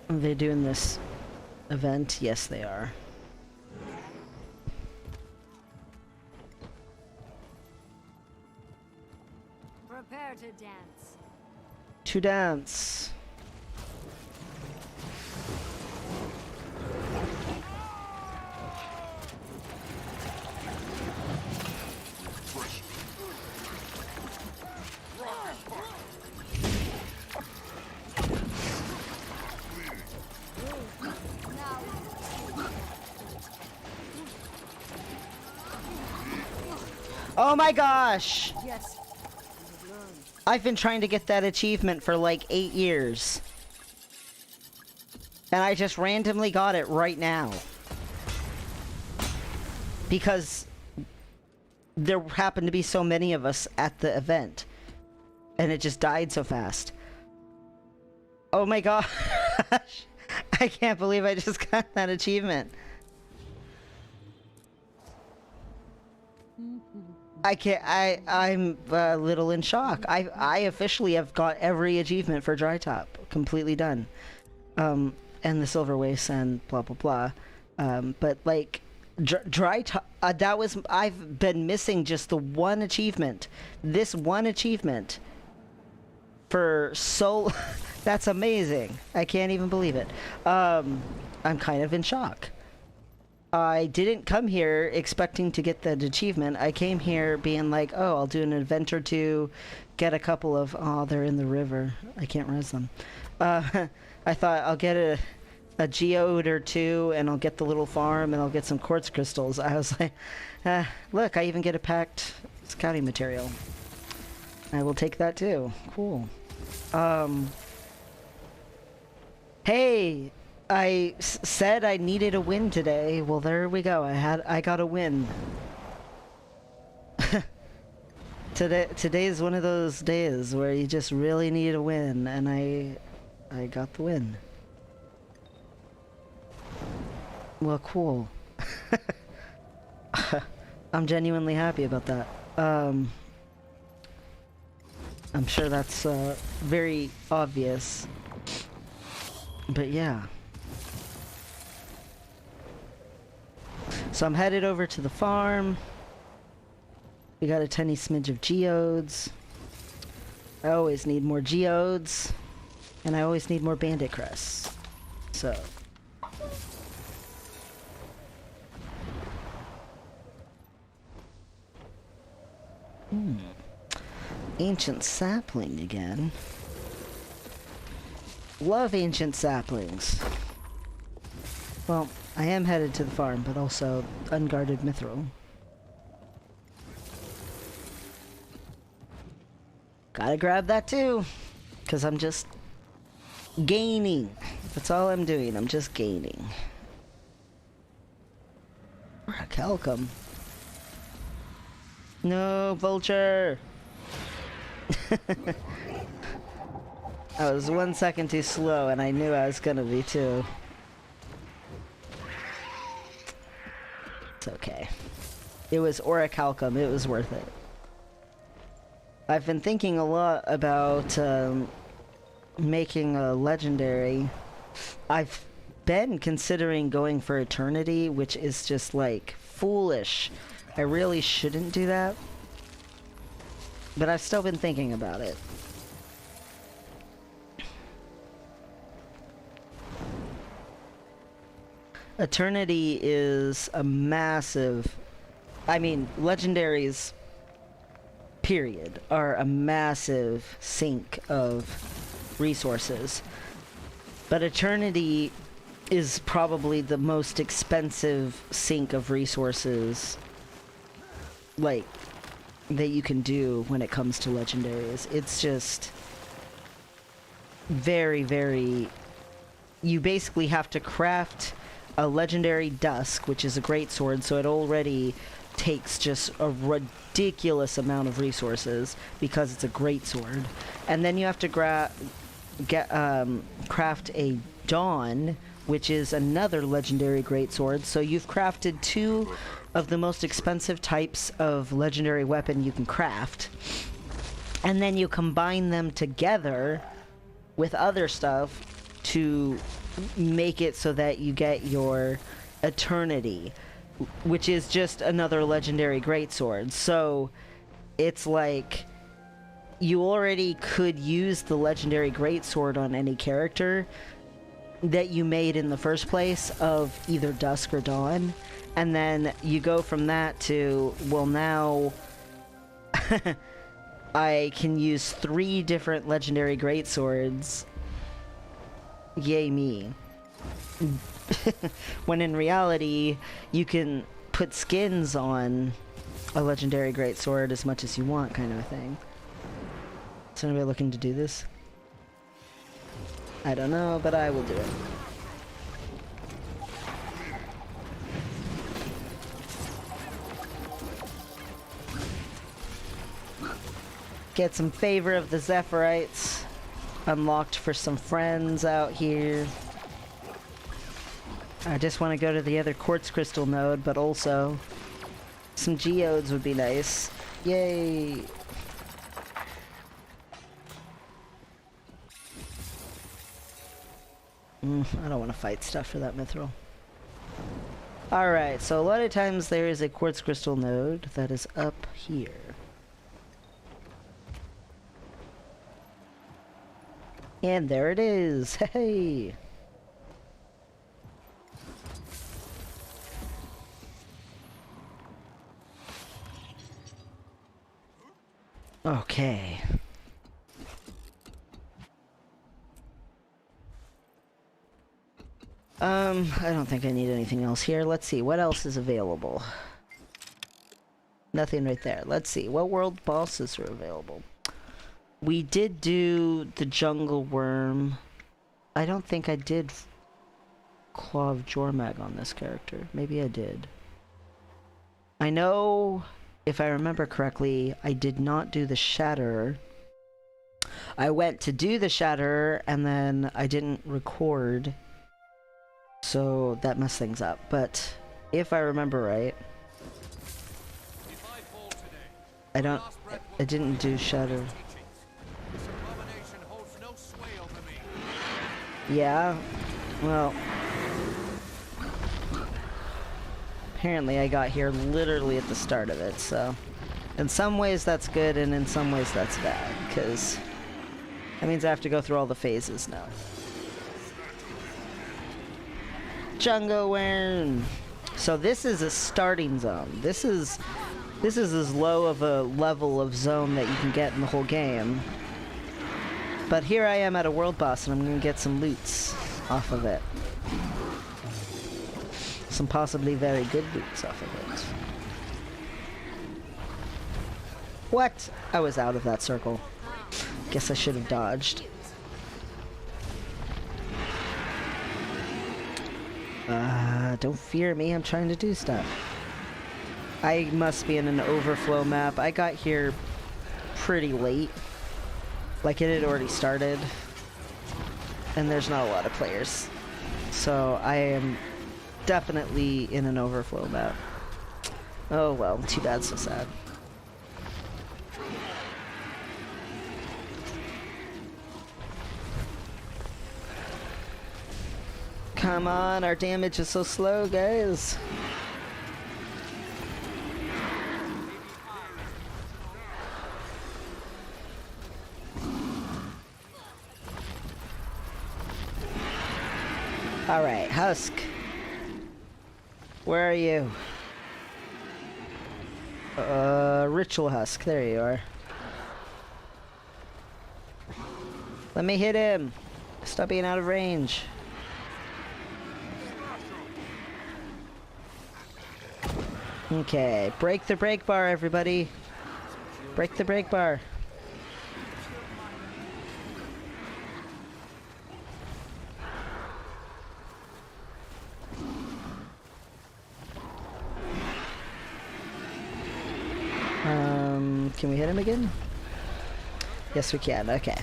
Are they doing this event? Yes, they are. Prepare to dance. To dance. Oh my gosh! Yes. You have learned. I've been trying to get that achievement for like 8 years. And I just randomly got it right now. Because there happened to be so many of us at the event. And it just died so fast. Oh my gosh. I can't believe I just got that achievement. I'm a little in shock. I officially have got every achievement for Dry Top completely done. And the Silver Waste and blah blah blah. But like Dry Top, I've been missing just the one achievement. This one achievement for so that's amazing. I can't even believe it. I'm kind of in shock. I didn't come here expecting to get that achievement. I came here being like, oh, I'll do an event or two, get a couple of, oh, they're in the river. I can't res them. I thought I'll get a geode or two, and I'll get the little farm, and I'll get some quartz crystals. I was like, look, I even get a packed scouting material. I will take that too. Cool. Hey! I said I needed a win today. Well, there we go. I got a win. Today is one of those days where you just really need a win, and I got the win. Well, cool. I'm genuinely happy about that. I'm sure that's very obvious. But yeah. So I'm headed over to the farm. We got a tiny smidge of geodes. I always need more geodes. And I always need more bandit crests. So. Ancient sapling again. Love ancient saplings. Well, I am headed to the farm, but also unguarded mithril. Gotta grab that too, because I'm just gaining. That's all I'm doing. I'm just gaining. Calcum. No, vulture! I was 1 second too slow, and I knew I was gonna be too. It's okay. It was orichalcum. It was worth it. I've been thinking a lot about making a legendary. I've been considering going for eternity, which is just like foolish. I really shouldn't do that. But I've still been thinking about it. Eternity is a massive... I mean, legendaries, period, are a massive sink of resources. But Eternity is probably the most expensive sink of resources, like, that you can do when it comes to legendaries. It's just very, very... You basically have to craft a legendary dusk, which is a great sword, so it already takes just a ridiculous amount of resources because it's a great sword. And then you have to craft a dawn, which is another legendary greatsword. So you've crafted two of the most expensive types of legendary weapon you can craft. And then you combine them together with other stuff to make it so that you get your Eternity, which is just another legendary greatsword. So it's like you already could use the legendary greatsword on any character that you made in the first place of either Dusk or Dawn, and then you go from that to, well, now I can use 3 different legendary greatswords. Yay me. When in reality, you can put skins on a legendary greatsword as much as you want, kind of a thing. Is anybody looking to do this? I don't know, but I will do it. Get some favor of the Zephyrites unlocked for some friends out here. I just want to go to the other quartz crystal node, but also some geodes would be nice. Yay! I don't want to fight stuff for that mithril. Alright, so a lot of times there is a quartz crystal node that is up here. And there it is! Hey! Okay. I don't think I need anything else here. Let's see, what else is available? Nothing right there. Let's see, what world bosses are available? We did do the jungle worm. I don't think I did Claw of Jormag on this character. Maybe I did. I know, if I remember correctly, I did not do the Shatterer. I went to do the Shatterer and then I didn't record. So that messed things up. But if I remember right, I didn't do Shatter. Yeah, well, apparently I got here literally at the start of it, so in some ways that's good and in some ways that's bad, because that means I have to go through all the phases now. Jungle Worm! So this is a starting zone. This is as low of a level of zone that you can get in the whole game. But here I am at a world boss and I'm gonna get some loots off of it. Some possibly very good loots off of it. What? I was out of that circle. Guess I should have dodged. Don't fear me, I'm trying to do stuff. I must be in an overflow map. I got here pretty late. Like it had already started. And there's not a lot of players. So I am definitely in an overflow map. Oh well, too bad, so sad. Come on, our damage is so slow, guys. Alright, Husk. Where are you? Ritual Husk, there you are. Let me hit him. Stop being out of range. Okay, break the break bar, everybody. Break the break bar. Can we hit him again? Yes, we can. Okay.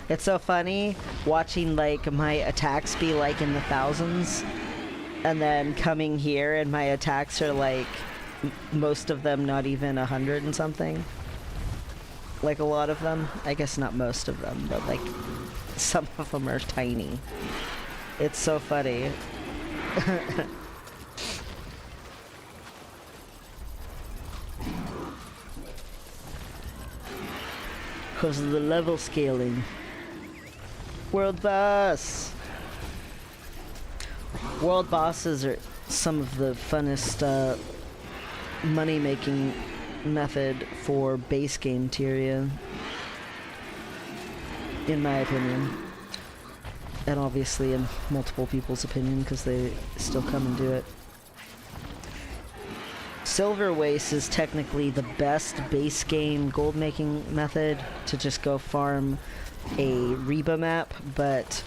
It's so funny watching like my attacks be like in the thousands. And then coming here and my attacks are like, most of them not even 100 and something. Like a lot of them. I guess not most of them, but like some of them are tiny. It's so funny. Because of the level scaling. World boss! World bosses are some of the funnest money-making method for base game Tyria, in my opinion, and obviously in multiple people's opinion because they still come and do it. Silver Waste is technically the best base game gold making method to just go farm a Reba map, but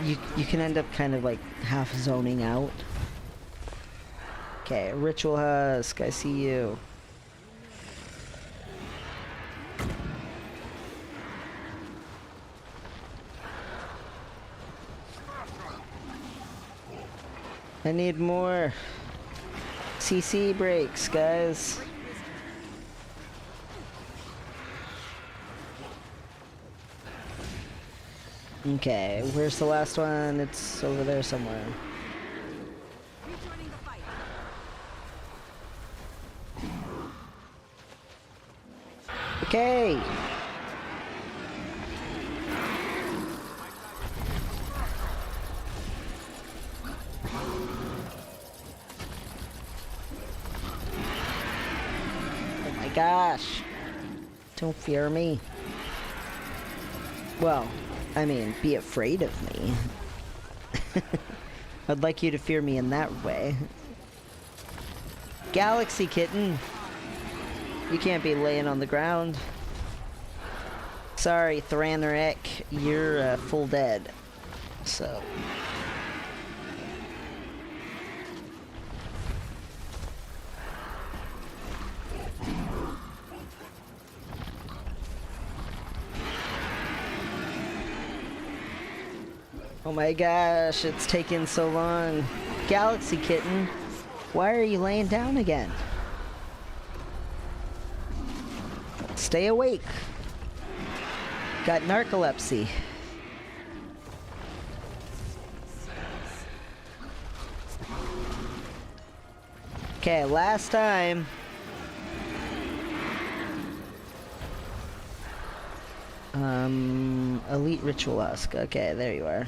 you can end up kind of like half zoning out. Okay, Ritual Husk, I see you. I need more CC breaks, guys. Okay, where's the last one? It's over there somewhere. Rejoining the fight. Okay. Oh my gosh. Don't fear me. Well, I mean, be afraid of me. I'd like you to fear me in that way. Galaxy Kitten. You can't be laying on the ground. Sorry, Thranarek, you're full dead. So. Oh my gosh, it's taken so long. Galaxy Kitten, why are you laying down again? Stay awake. Got narcolepsy. Okay, last time. Elite Ritual Husk. Okay, there you are.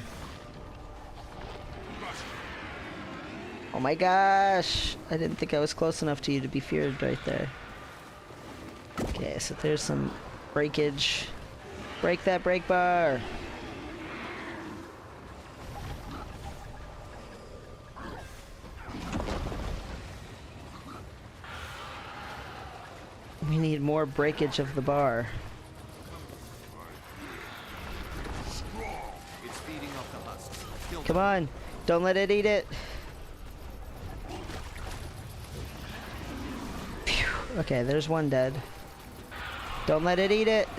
Oh my gosh! I didn't think I was close enough to you to be feared right there. Okay, so there's some breakage. Break that break bar! We need more breakage of the bar. It's feeding off the husks. Kill Come on! Don't let it eat it! Phew. Okay, there's one dead. Don't let it eat it!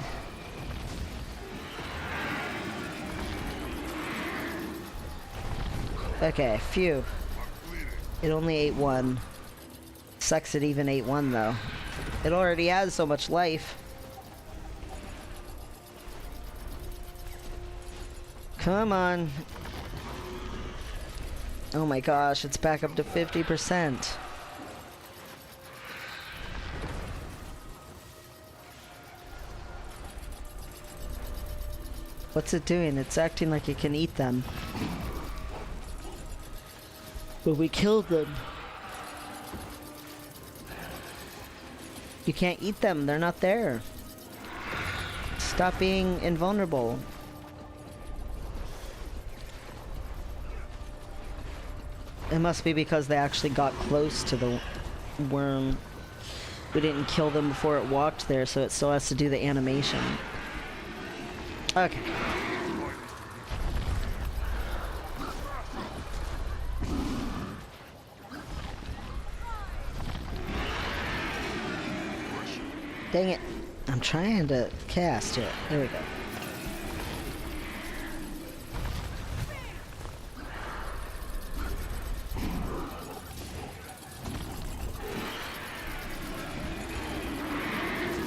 Okay, phew. It only ate one. Sucks it even ate one though. It already has so much life. Come on. Oh my gosh, it's back up to 50%. What's it doing? It's acting like it can eat them. But we killed them. You can't eat them, they're not there. Stop being invulnerable. It must be because they actually got close to the worm. We didn't kill them before it walked there, so it still has to do the animation. Okay. Dang it. I'm trying to cast it. There we go.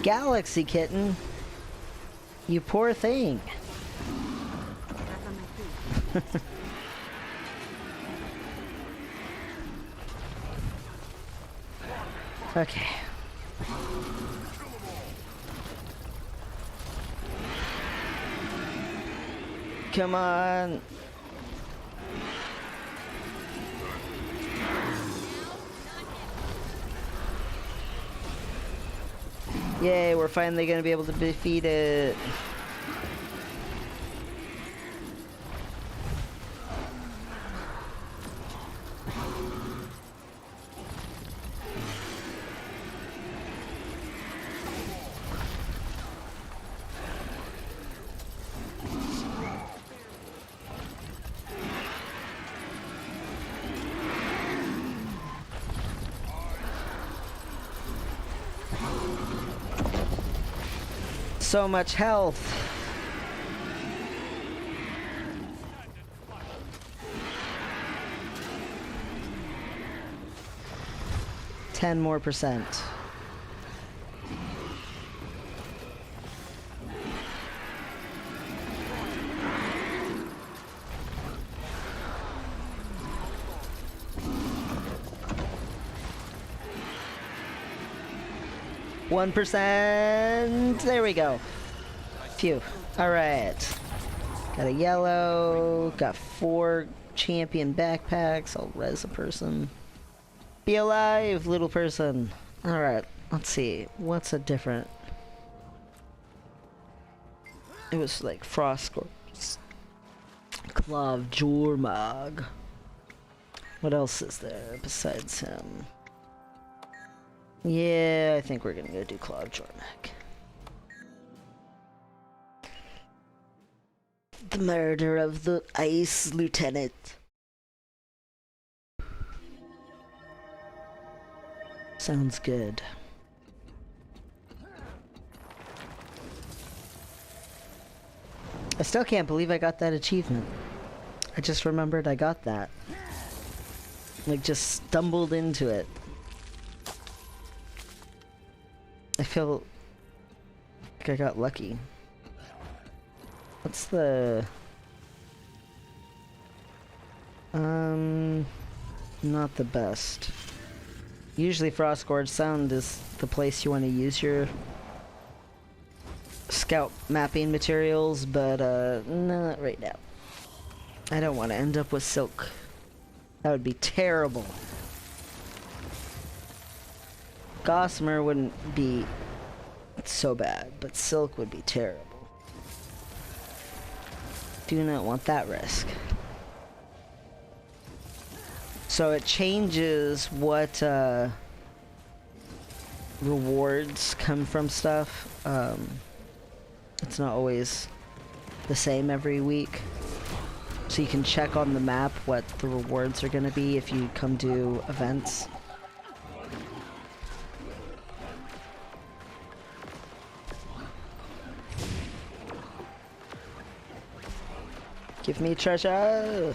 Galaxy Kitten. You poor thing. Back on my feet. Okay. Come on. Yay, we're finally gonna be able to defeat it. So much health. Ten more %. One %. There we go. Phew. All right. Got a yellow. Got 4 champion backpacks. I'll res a person. Be alive, little person. All right. Let's see. What's a different? It was like Frostgorge. Klav Jormag. What else is there besides him? Yeah, I think we're gonna go do Klav Jormag. The murder of the Ice Lieutenant. Sounds good. I still can't believe I got that achievement. I just remembered I got that. Like, just stumbled into it. I feel like I got lucky. What's the... not the best. Usually Frostgorge Sound is the place you want to use your scout mapping materials, but not right now. I don't want to end up with Silk. That would be terrible. Gossamer wouldn't be so bad, but Silk would be terrible. Do not want that risk. So it changes what rewards come from stuff. It's not always the same every week. So you can check on the map what the rewards are going to be if you come do events. Give me treasure!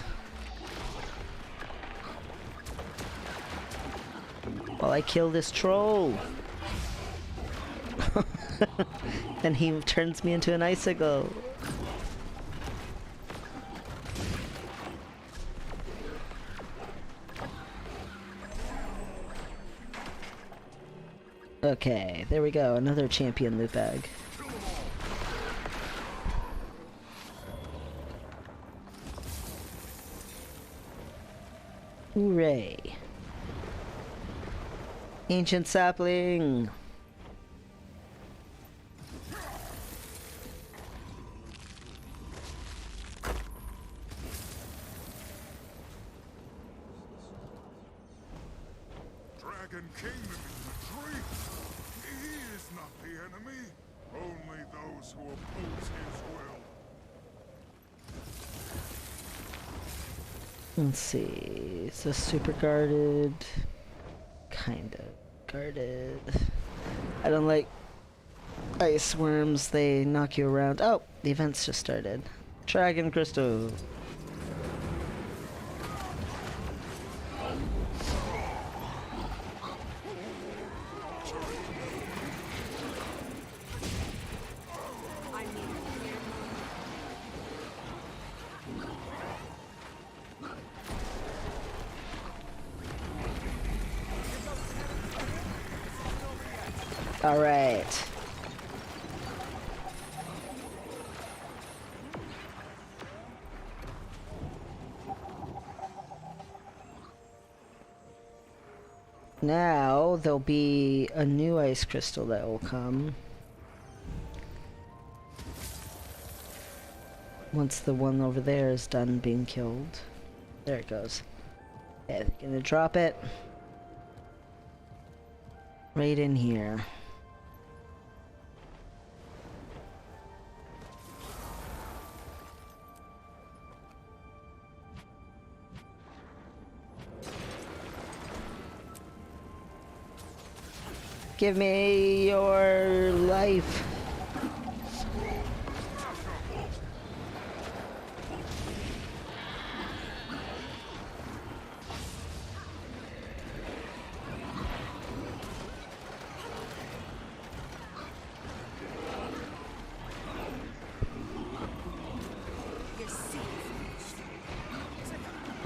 While I kill this troll! Then he turns me into an icicle. Okay, there we go. Another champion loot bag. Hooray. Ancient sapling. Dragon Kingdom is the tree. He is not the enemy. Only those who oppose his will. Let's see. Is this super guarded? Kind of guarded. I don't like ice worms. They knock you around. Oh, the event's just started. Dragon Crystal. All right. Now there'll be a new ice crystal that will come once the one over there is done being killed. There it goes. Okay, they're gonna drop it right in here. Give me your life.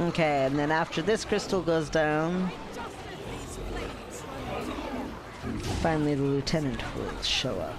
Okay, and then after this crystal goes down, finally the lieutenant will show up.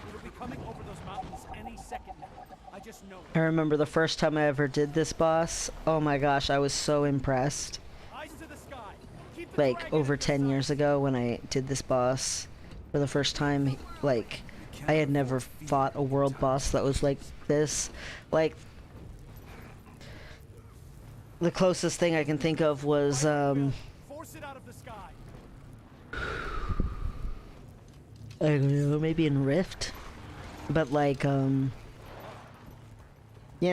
It'll be coming over those mountains any second now. I just know it. I remember the first time I ever did this boss. Oh my gosh, I was so impressed. Eyes to the sky. Keep the Like dragon over at the 10 sun. years ago when I did this boss for the first time, like I had never fought a world boss that was like this. Like the closest thing I can think of was Force it out of the sky. I don't know, maybe in Rift. But like you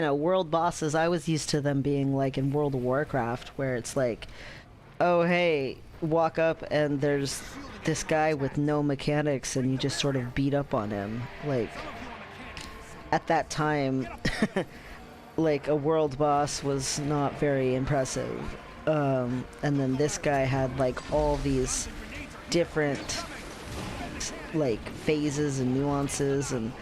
know, world bosses, I was used to them being like in World of Warcraft, where it's like, oh hey, walk up and there's this guy with no mechanics and you just sort of beat up on him. Like, at that time, like a world boss was not very impressive. And then this guy had like all these different like phases and nuances, and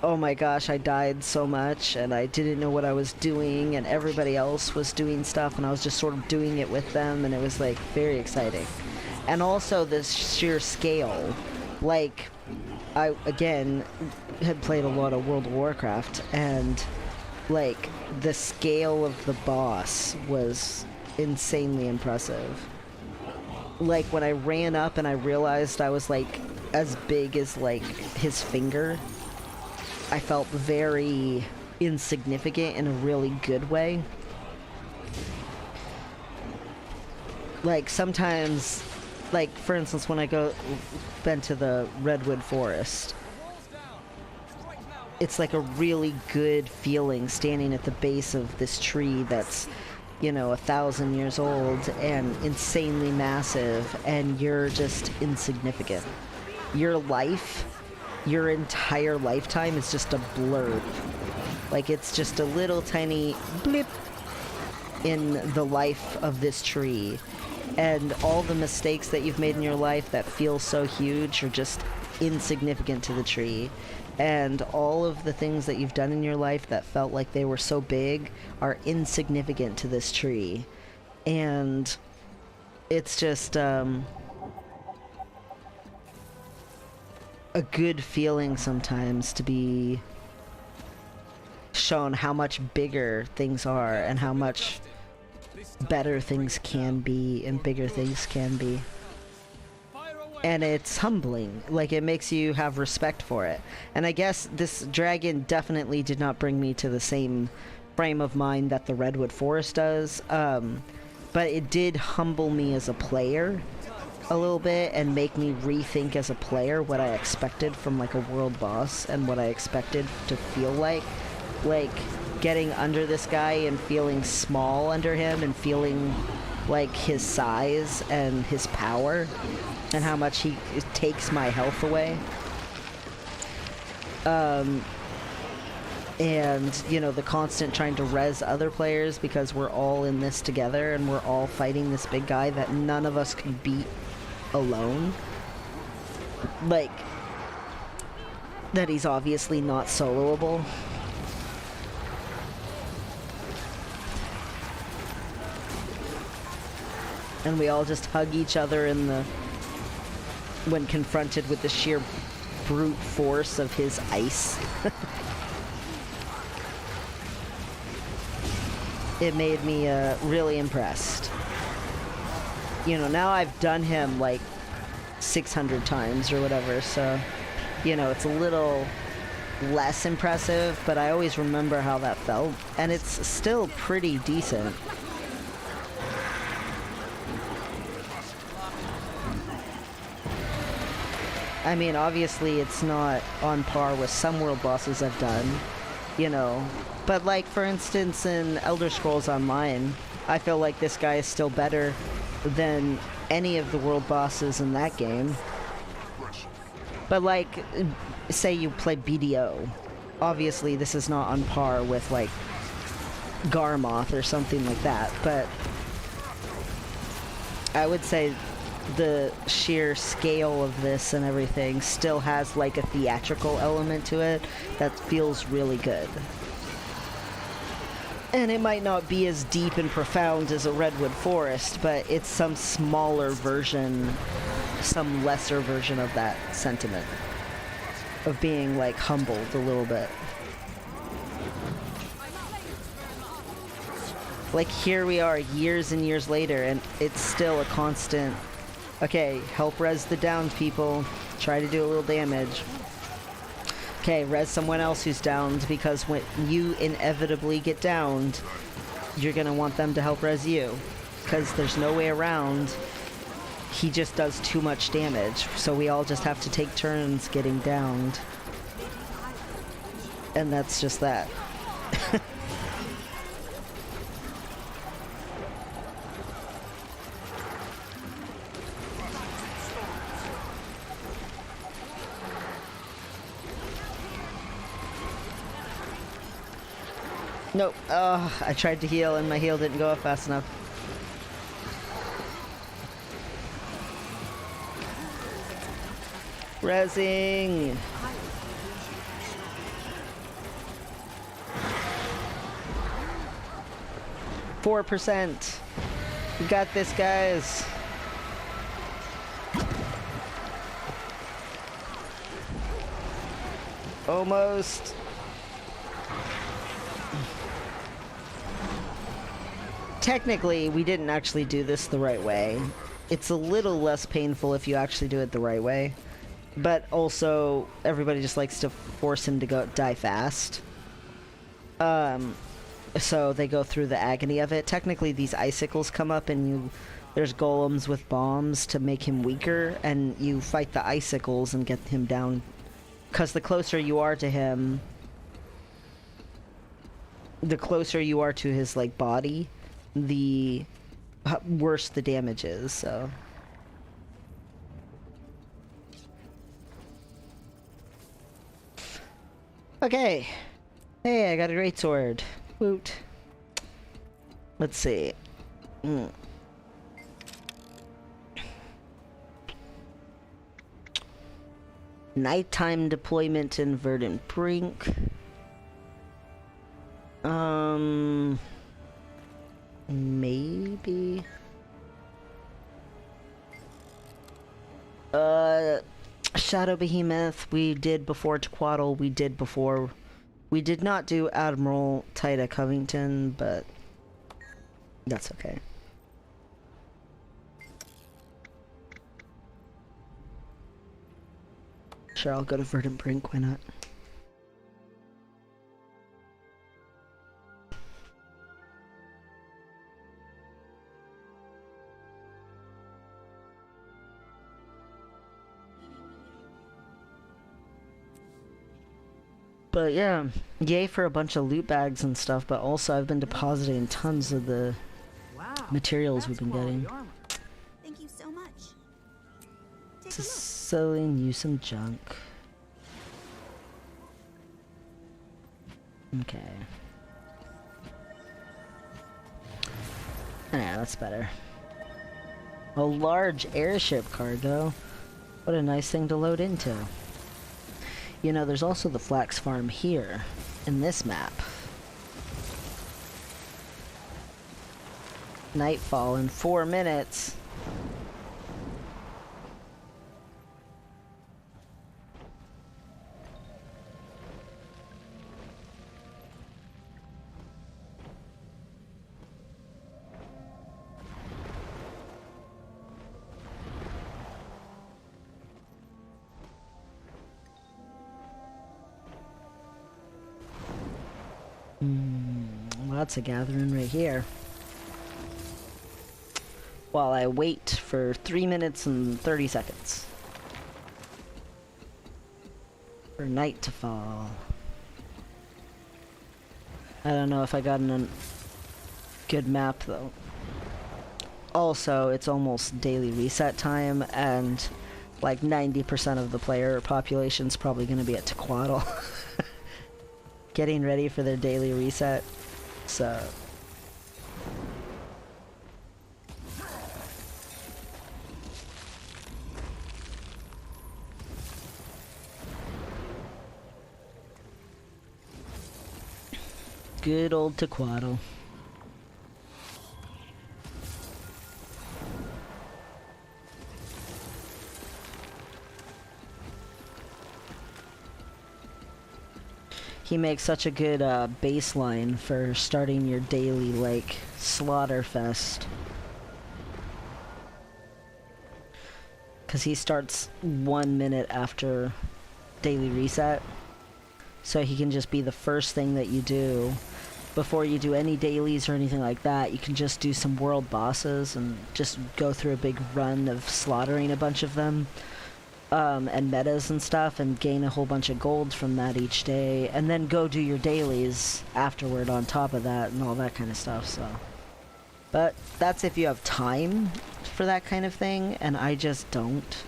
oh my gosh, I died so much and I didn't know what I was doing, and everybody else was doing stuff and I was just sort of doing it with them, and it was like very exciting. And also this sheer scale, like I again had played a lot of World of Warcraft, and like the scale of the boss was insanely impressive. Like when I ran up and I realized I was like as big as like his finger, I felt very insignificant in a really good way. Like sometimes, like for instance, when I been to the Redwood Forest, it's like a really good feeling standing at the base of this tree that's, you know, 1,000 years old and insanely massive, and you're just insignificant. Your life, your entire lifetime is just a blurb. Like it's just a little tiny blip in the life of this tree. And all the mistakes that you've made in your life that feel so huge are just insignificant to the tree. And all of the things that you've done in your life that felt like they were so big are insignificant to this tree. And it's just a good feeling sometimes to be shown how much bigger things are and how much better things can be and bigger things can be. And it's humbling. Like, it makes you have respect for it. And I guess this dragon definitely did not bring me to the same frame of mind that the Redwood Forest does. But it did humble me as a player a little bit and make me rethink as a player what I expected from like a world boss and what I expected to feel like. Like, getting under this guy and feeling small under him and feeling like his size and his power and how much he takes my health away. And, you know, the constant trying to res other players because we're all in this together and we're all fighting this big guy that none of us can beat alone. Like, that he's obviously not soloable. And we all just hug each other in the when confronted with the sheer brute force of his ice. It made me really impressed. You know, now I've done him like 600 times or whatever, so, you know, it's a little less impressive, but I always remember how that felt, and it's still pretty decent. I mean, obviously it's not on par with some world bosses I've done, you know, but like, for instance, in Elder Scrolls Online, I feel like this guy is still better than any of the world bosses in that game. But like, say you play BDO, obviously this is not on par with like Garmoth or something like that, but I would say the sheer scale of this and everything still has like a theatrical element to it that feels really good. And it might not be as deep and profound as a redwood forest, but it's some smaller version, some lesser version of that sentiment of being like humbled a little bit. Like here we are years and years later and it's still a constant, okay, help res the downed people, try to do a little damage. Okay, res someone else who's downed, because when you inevitably get downed, you're gonna want them to help res you. Because there's no way around. He just does too much damage, so we all just have to take turns getting downed. And that's just that. Nope. I tried to heal and my heal didn't go up fast enough. Rezzing. %. We got this, guys. Almost. Technically, we didn't actually do this the right way. It's a little less painful if you actually do it the right way. But also, everybody just likes to force him to die fast. So they go through the agony of it. Technically, these icicles come up and there's golems with bombs to make him weaker, and you fight the icicles and get him down. Because the closer you are to him, the closer you are to his, like, body, the worse the damage is, so. Okay. Hey, I got a greatsword. Woot. Let's see. Nighttime deployment in Verdant Brink. Maybe. Shadow Behemoth, we did before Tequatl, we did not do Admiral Tida Covington, but that's okay. Sure, I'll go to Verdant Brink, why not? But yeah, yay for a bunch of loot bags and stuff, but also I've been depositing tons of the materials we've been getting. Thank you so much. Take a Just look. selling you some junk. Okay. Yeah, that's better. A large airship cargo. What a nice thing to load into. You know, there's also the flax farm here, in this map. Nightfall in 4 minutes. Lots of gathering right here. While I wait for 3 minutes and 30 seconds. For night to fall. I don't know if I got a good map though. Also, it's almost daily reset time, and like 90% of the player population's probably gonna be at Tequatl. Getting ready for their daily reset. So good old Tequato. He makes such a good baseline for starting your daily, like, slaughter fest. Because he starts 1 minute after daily reset. So he can just be the first thing that you do. Before you do any dailies or anything like that, you can just do some world bosses and just go through a big run of slaughtering a bunch of them. And metas and stuff, and gain a whole bunch of gold from that each day, and then go do your dailies afterward on top of that and all that kind of stuff. So, but that's if you have time for that kind of thing, and I just don't.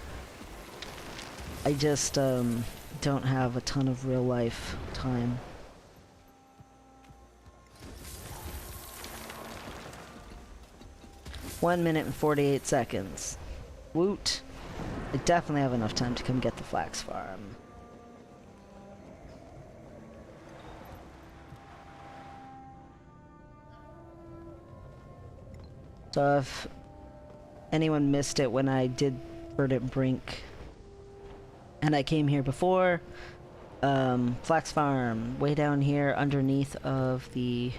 I just don't have a ton of real life time. One minute and 48 seconds. Woot. I definitely have enough time to come get the flax farm. So if anyone missed it when I did Verdant Brink and I came here before, flax farm way down here underneath of the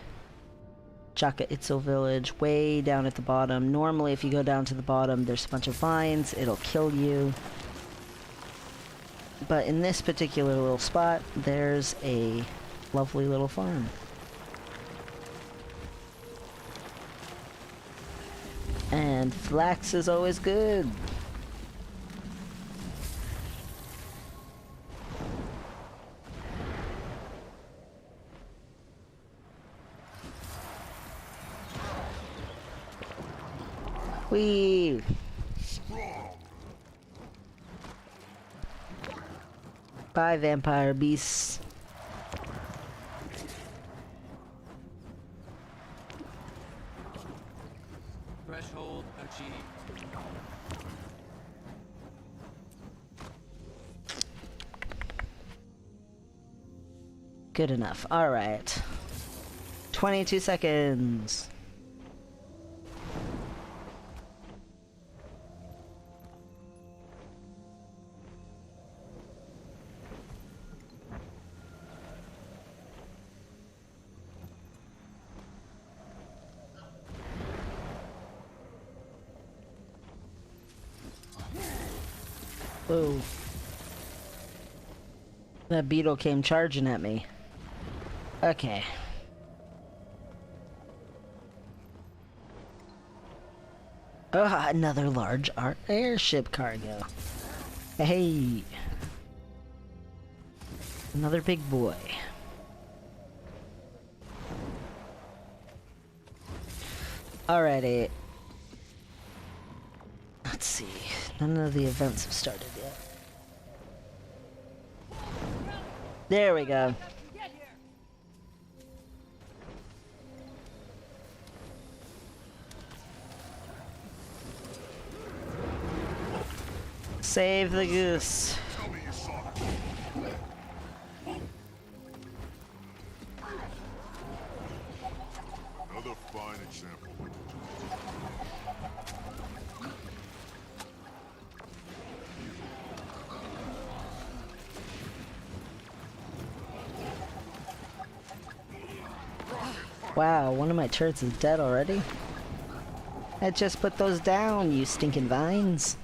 Chaka Itzel village, way down at the bottom. Normally if you go down to the bottom there's a bunch of vines, it'll kill you. But in this particular little spot there's a lovely little farm. And flax is always good. Whee! Bye, vampire beasts. Threshold achieved. Good enough. Alright. 22 seconds. Whoa. That beetle came charging at me. Okay. Oh, another large airship cargo. Hey. Another big boy. Alrighty. Let's see. None of the events have started yet. There we go. Save the goose. Tell me you saw it. Another fine example. Wow, one of my turrets is dead already? I just put those down, you stinking vines.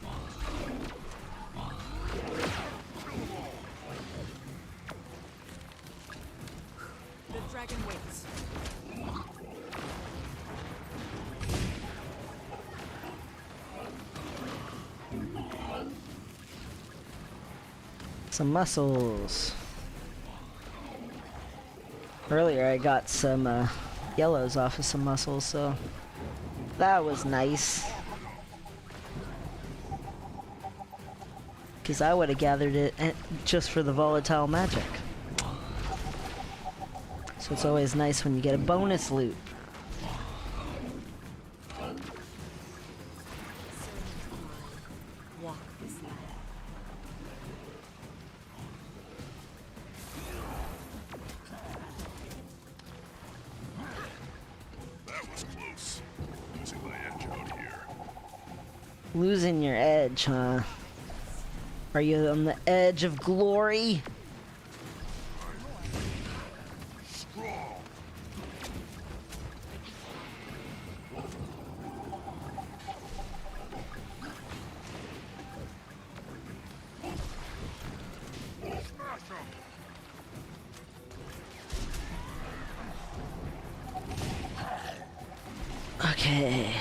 The dragon waits. Some mussels. Earlier I got some yellows off of some mussels, so that was nice. Because I would have gathered it just for the volatile magic. So it's always nice when you get a bonus loot. Walk this land. That was close. Losing my edge out here. Losing your edge, huh? Are you on the edge of glory? Strong. Smash 'em. Okay.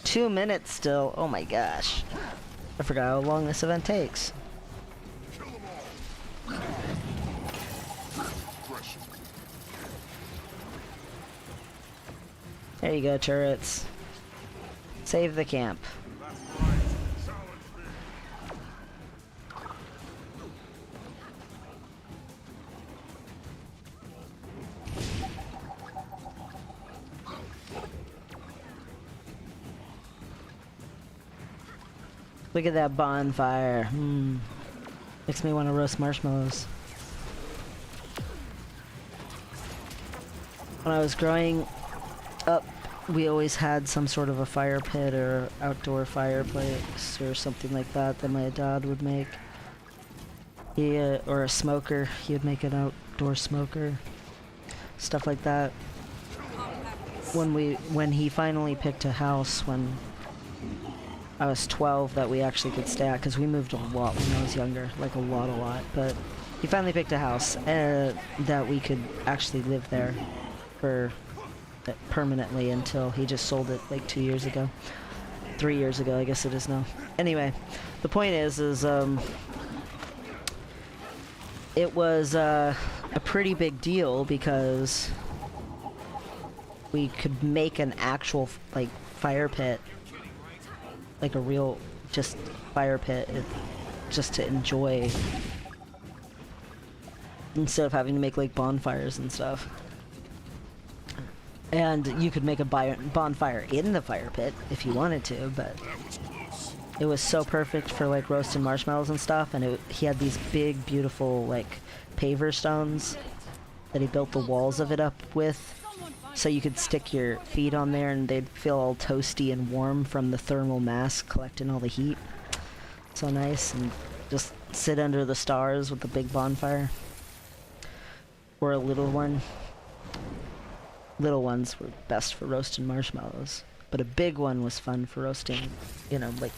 2 minutes still. Oh my gosh. I forgot how long this event takes. Kill 'em all. Aggression. There you go, turrets. Save the camp. That's right. Challenge me. Look at that bonfire. Makes me want to roast marshmallows. When I was growing up, we always had some sort of a fire pit or outdoor fireplace or something like that that my dad would make. Or a smoker. He would make an outdoor smoker. Stuff like that. When he finally picked a house when I was 12 that we actually could stay at, because we moved a lot when I was younger, like a lot, but he finally picked a house that we could actually live there for permanently until he just sold it like 2 years ago. 3 years ago, I guess it is now. Anyway, the point is it was a pretty big deal because we could make an actual like fire pit, like a real just fire pit, just to enjoy instead of having to make like bonfires and stuff. And you could make a bonfire in the fire pit if you wanted to, but it was so perfect for like roasting marshmallows and stuff. And he had these big, beautiful like paver stones that he built the walls of it up with, so you could stick your feet on there and they'd feel all toasty and warm from the thermal mass collecting all the heat. So nice, and just sit under the stars with the big bonfire. Or a little one. Little ones were best for roasting marshmallows, but a big one was fun for roasting, you know, like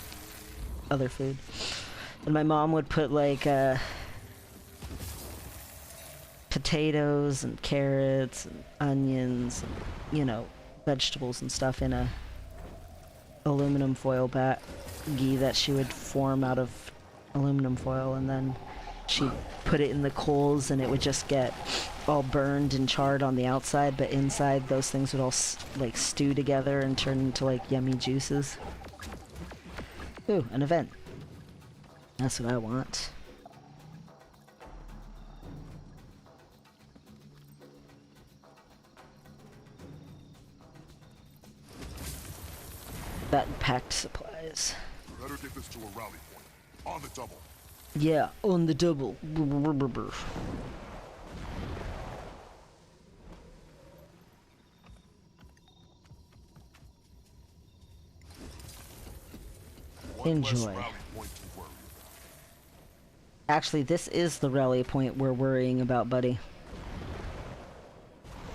other food. And my mom would put like potatoes and carrots and onions and, you know, vegetables and stuff in a aluminum foil baggie that she would form out of aluminum foil, and then she'd put it in the coals and it would just get all burned and charred on the outside, but inside those things would all like stew together and turn into like yummy juices. Ooh, an event. That's what I want. That and packed supplies. Better get this to a rally point. On the double. Yeah, on the double. One less Enjoy. rally point to worry about. Actually, this is the rally point we're worrying about, buddy.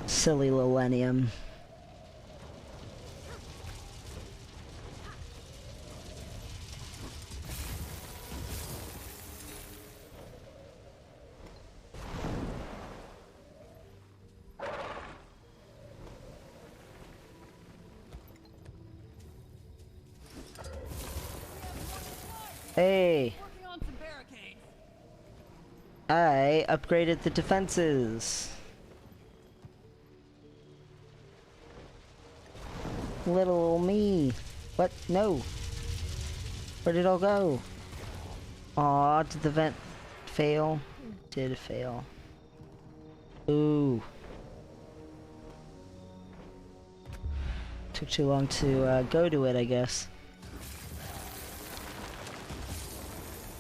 Silly Millennium. Hey, Working on some barricades. I upgraded the defenses. Little me. What? No. Where did it all go? Aw, did the vent fail? Did fail. Ooh. Took too long to go to it, I guess.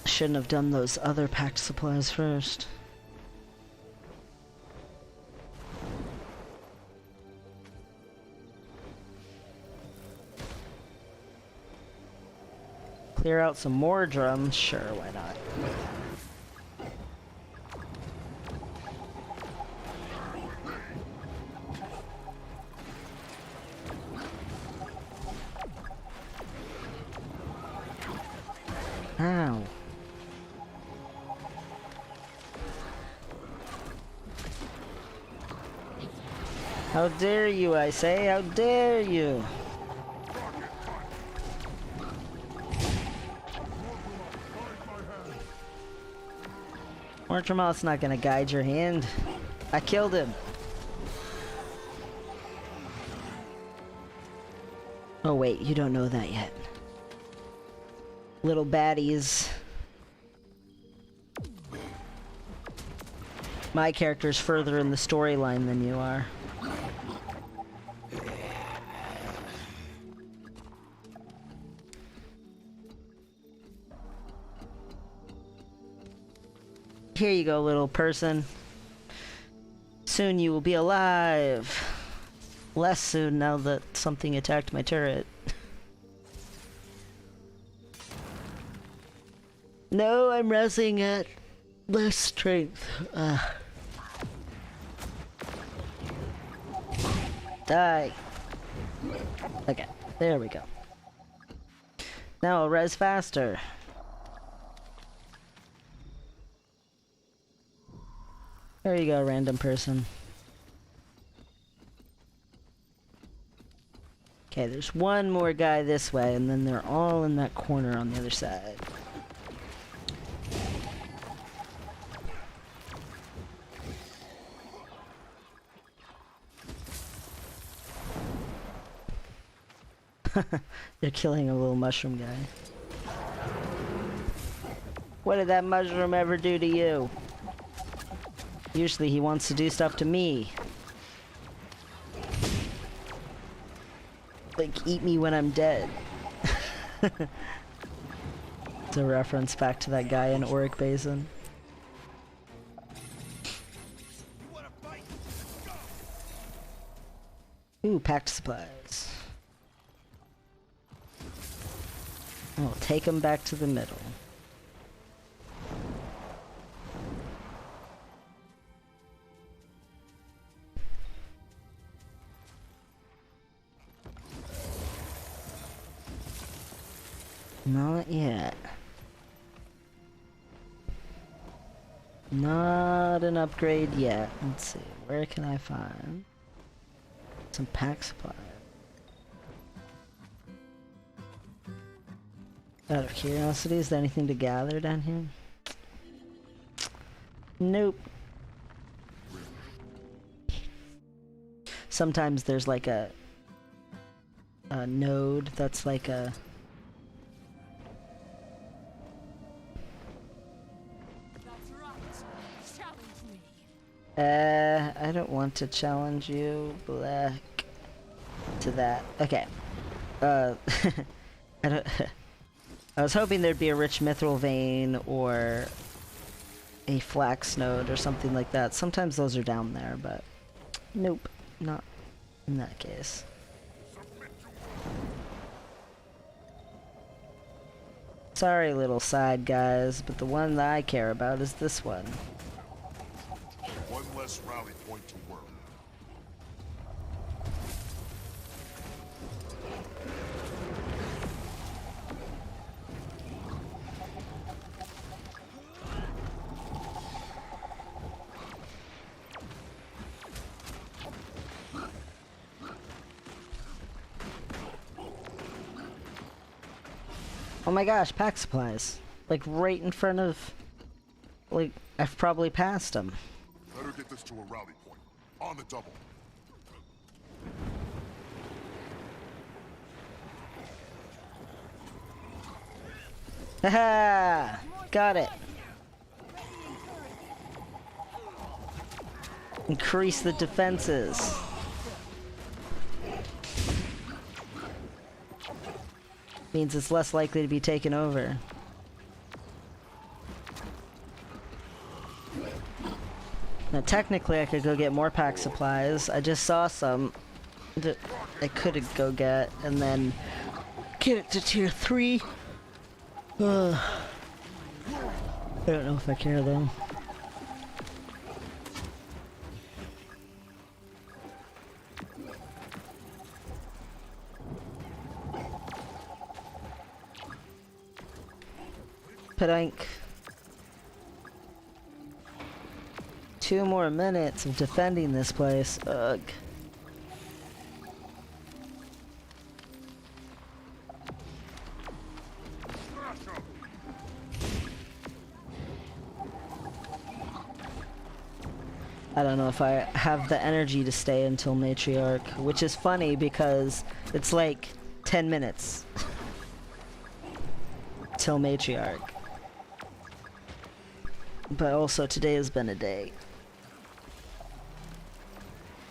Shouldn't have done those other packed supplies first. Clear out some more drums? Sure, why not? Ow. How dare you, I say, how dare you? Mortremoth's not gonna guide your hand. I killed him. Oh wait, you don't know that yet. Little baddies. My character's further in the storyline than you are. Here you go, little person. Soon you will be alive. Less soon now that something attacked my turret. No, I'm resting at less strength. Die. Okay, there we go. Now I'll res faster. There you go, random person. Okay, there's one more guy this way, and then they're all in that corner on the other side. They're killing a little mushroom guy. What did that mushroom ever do to you? Usually he wants to do stuff to me. Like, eat me when I'm dead. It's a reference back to that guy in Auric Basin. Ooh, packed supplies. I'll take them back to the middle. Not yet. Not an upgrade yet. Let's see, where can I find some pack supply? Out of curiosity, is there anything to gather down here? Nope. Sometimes there's like a node that's like a I don't want to challenge you, Black, to that. Okay. I don't. I was hoping there'd be a rich mithril vein or a flax node or something like that. Sometimes those are down there, but nope, not in that case. Sorry, little side guys, but the one that I care about is this one. One less rally point to work. Oh my gosh, pack supplies. Like right in front of... Like, I've probably passed them. Better get this to a rally point. On the double. Haha! Got it. Increase the defenses. Means it's less likely to be taken over. Now technically I could go get more pack supplies. I just saw some that I could go get and then get it to tier 3. I don't know if I care though. Padank. 2 more minutes of defending this place. Ugh. I don't know if I have the energy to stay until Matriarch, which is funny because it's like 10 minutes till Matriarch. But also today has been a day.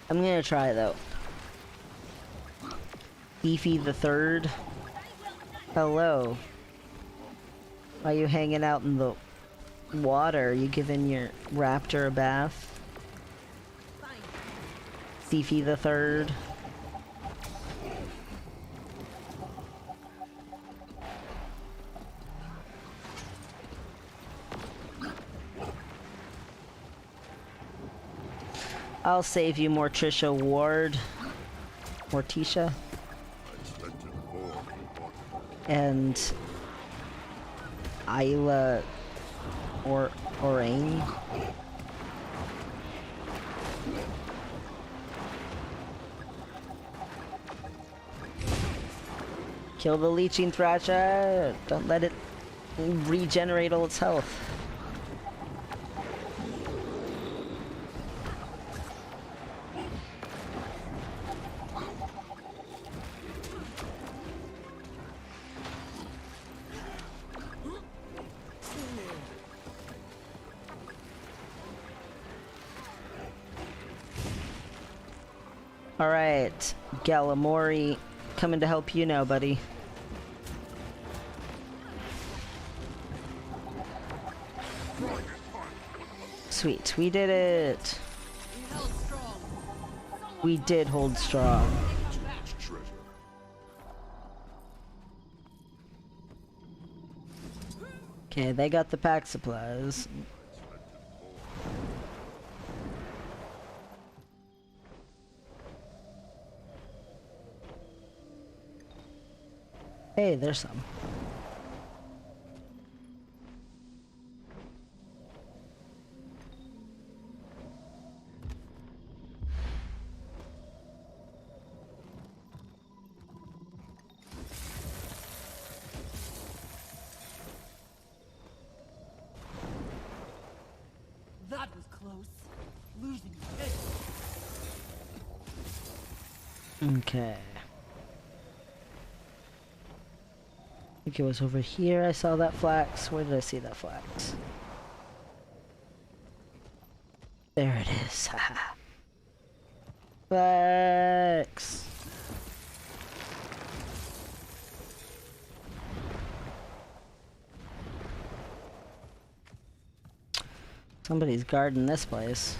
I'm gonna try though. Beefy the Third. Hello. Why are you hanging out in the water? You giving your raptor a bath? Beefy the Third. I'll save you, Morticia Ward. Morticia. And Isla or Orain. Kill the leeching thrasher. Don't let it regenerate all its health. Alright, Galamori, coming to help you now, buddy. Sweet, we did it! We did hold strong. Okay, they got the pack supplies. Hey, there's some. That was close. Losing your head. Okay. I think it was over here I saw that flax. Where did I see that flax? There it is. Haha. Flax. Somebody's guarding this place.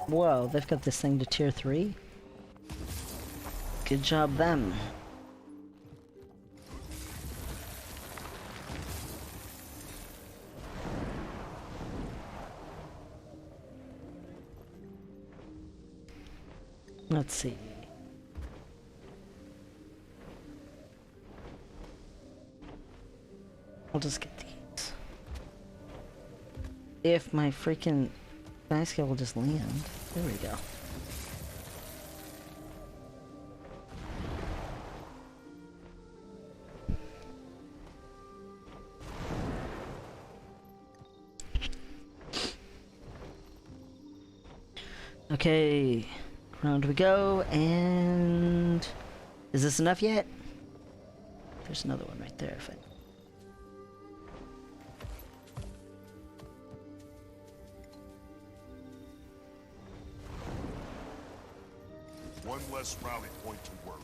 Whoa, they've got this thing to tier 3? Good job, them. Let's see. I'll just get these. If my freaking basket will just land. There we go. Okay, round we go, and is this enough yet? There's another one right there. If I... one less rally point to worry.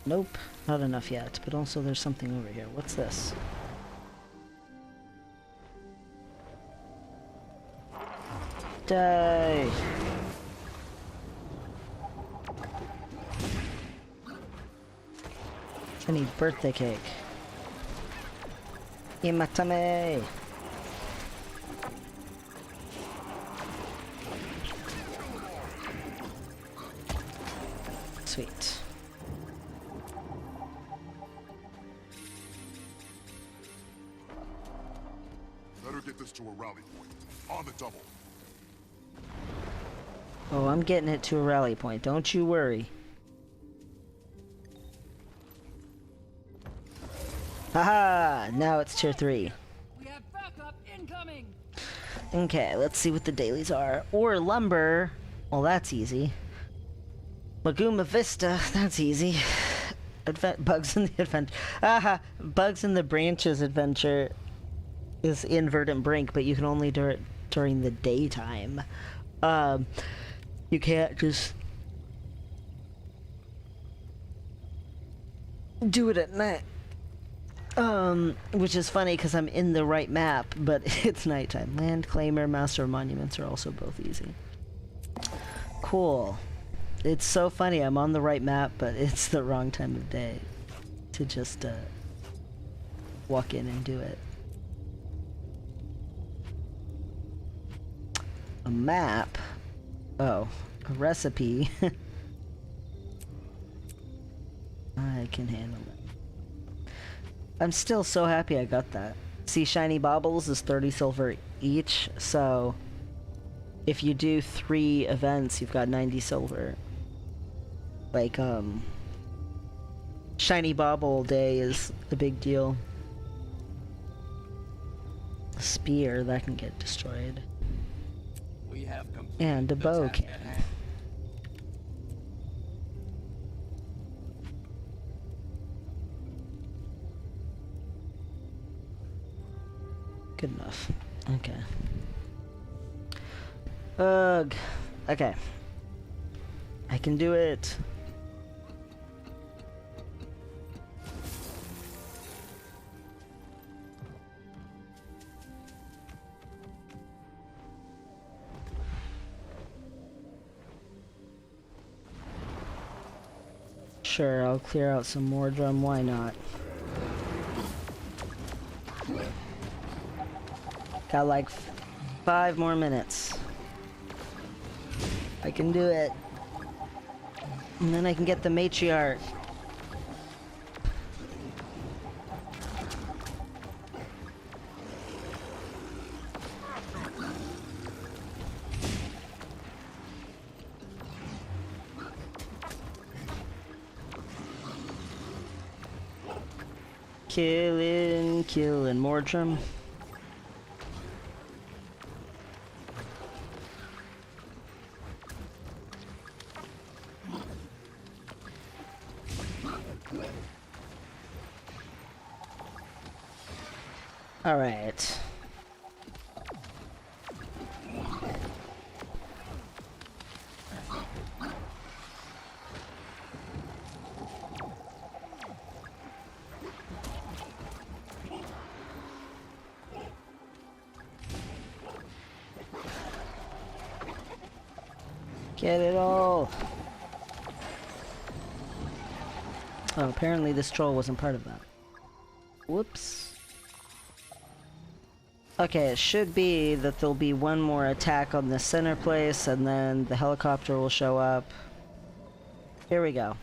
Nope, not enough yet. But also there's something over here. What's this? Die! I need birthday cake. Imatame! Sweet. Better get this to a rally point. On the double. Oh, I'm getting it to a rally point. Don't you worry. Haha! Now it's tier 3. We have backup incoming. Okay, let's see what the dailies are. Or lumber. Well, that's easy. Maguma Vista. That's easy. Bugs in the adventure. Aha! Bugs in the Branches adventure is in Verdant Brink, but you can only do it during the daytime. You can't just do it at night. Which is funny because I'm in the right map, but it's nighttime. Land Claimer, Master of Monuments are also both easy. Cool. It's so funny, I'm on the right map, but it's the wrong time of day to just, walk in and do it. A map? Oh, a recipe. I can handle it. I'm still so happy I got that. See, Shiny Baubles is 30 silver each, so if you do 3 events, you've got 90 silver. Like, Shiny Bauble Day is a big deal. A spear, that can get destroyed. We have completed And a the bow task cannon. at hand. Good enough. Okay. Ugh. Okay. I can do it. Sure, I'll clear out some more drum, why not? Got like 5 more minutes. I can do it. And then I can get the matriarch. Killing Mordrum. All right. Get it all. Oh, apparently this troll wasn't part of that. Whoops. Okay, it should be that there'll be one more attack on the center place, and then the helicopter will show up. Here we go.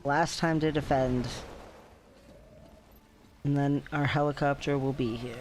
Last time to defend. And then our helicopter will be here.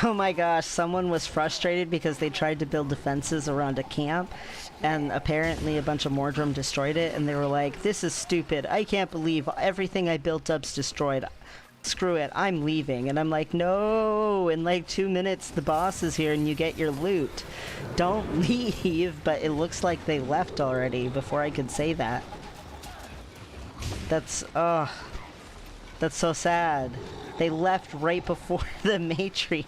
Oh my gosh, someone was frustrated because they tried to build defenses around a camp, and apparently a bunch of Mordrum destroyed it, and they were like, this is stupid. I can't believe everything I built up's destroyed. Screw it, I'm leaving. And I'm like, no, in like 2 minutes the boss is here and you get your loot. Don't leave, but it looks like they left already before I could say that. That's so sad. They left right before the matriarch.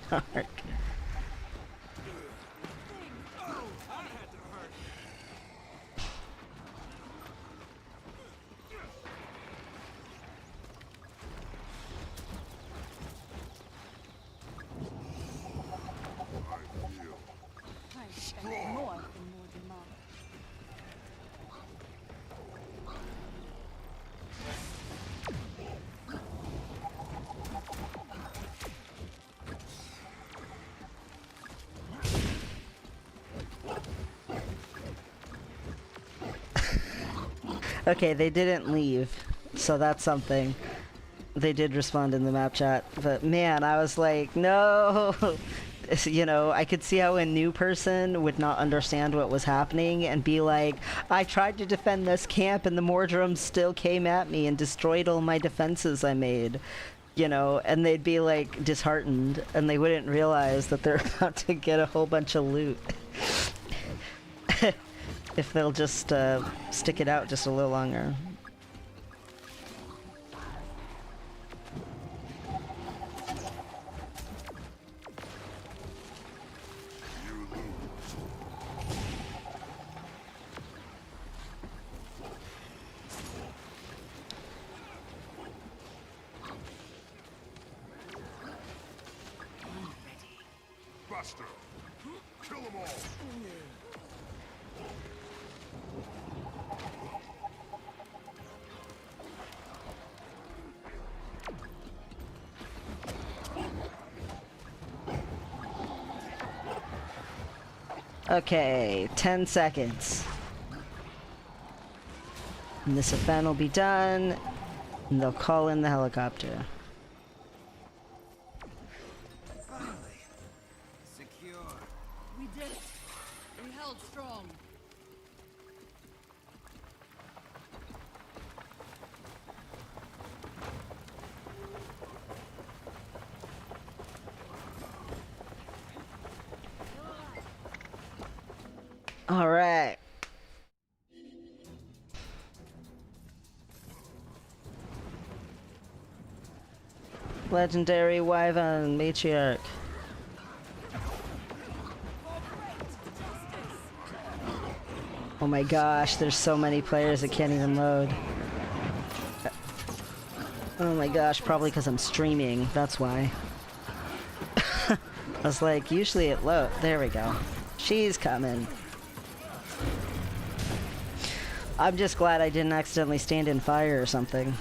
I expect more than more demand. Okay, they didn't leave, so that's something. They did respond in the map chat, but man, I was like, no. You know, I could see how a new person would not understand what was happening and be like, I tried to defend this camp and the Mordrums still came at me and destroyed all my defenses I made. You know, and they'd be like disheartened and they wouldn't realize that they're about to get a whole bunch of loot. If they'll just stick it out just a little longer. Buster! Kill them all! Okay, 10 seconds. And this event will be done, and they'll call in the helicopter. Finally. Secure. We did it. We held strong. All right. Legendary Wyvern Matriarch. Oh my gosh, there's so many players that can't even load. Oh my gosh, probably because I'm streaming, that's why. I was like, usually it load. There we go. She's coming. I'm just glad I didn't accidentally stand in fire or something.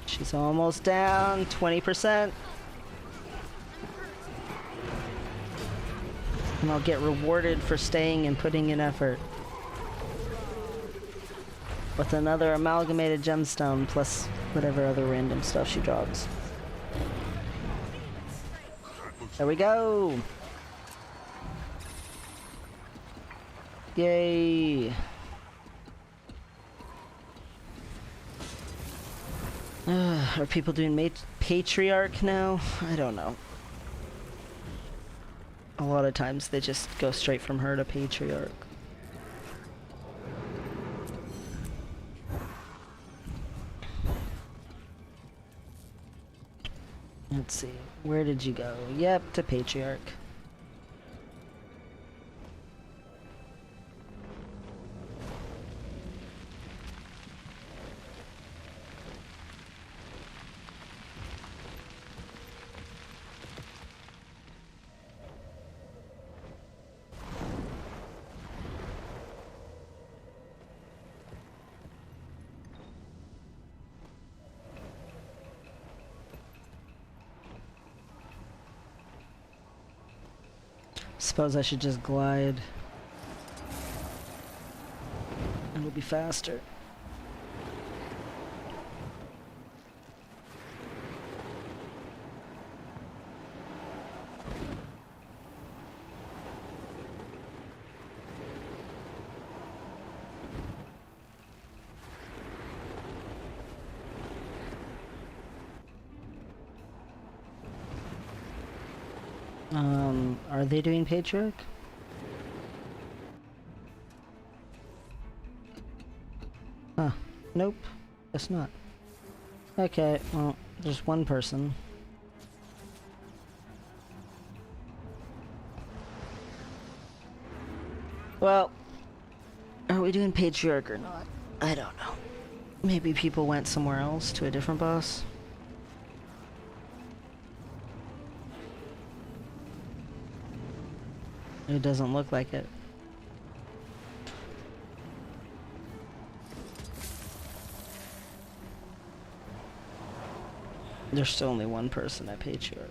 She's almost down, 20%. And I'll get rewarded for staying and putting in effort. With another amalgamated gemstone plus whatever other random stuff she drops. There we go! Yay! Are people doing Patriarch now? I don't know. A lot of times they just go straight from her to Patriarch. Let's see. Where did you go? Yep, to Patriarch. suppose I should just glide. It'll be faster. Are they doing Patriarch? Huh. Nope. Guess not. Okay, well, there's one person. Well, are we doing Patriarch or not? I don't know. Maybe people went somewhere else to a different boss? It doesn't look like it. There's still only one person at Patriarch.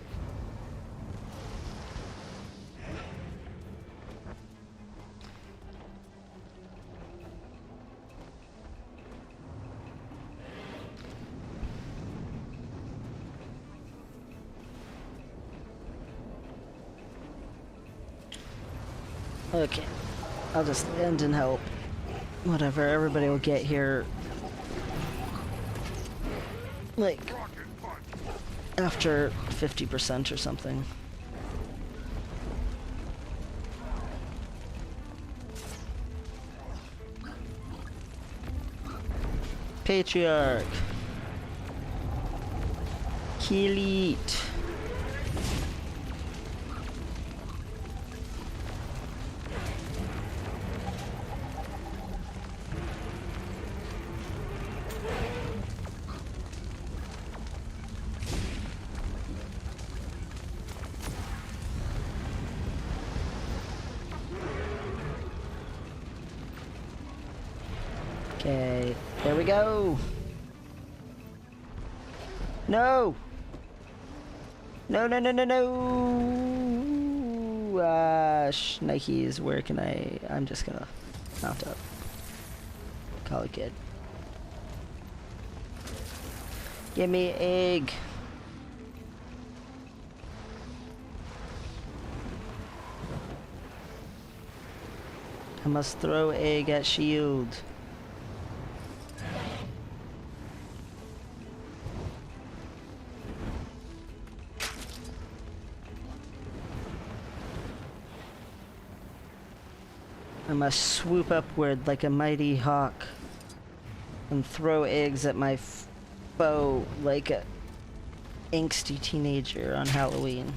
Okay, I'll just land and help. Whatever, everybody will get here like after 50% or something. Patriarch. Kilit. Okay, there we go. No! No, no, no, no, no! Nikes, where can I'm just gonna mount up. Call it good. Give me egg. I must throw egg at shield. I must swoop upward like a mighty hawk and throw eggs at my foe like a angsty teenager on Halloween.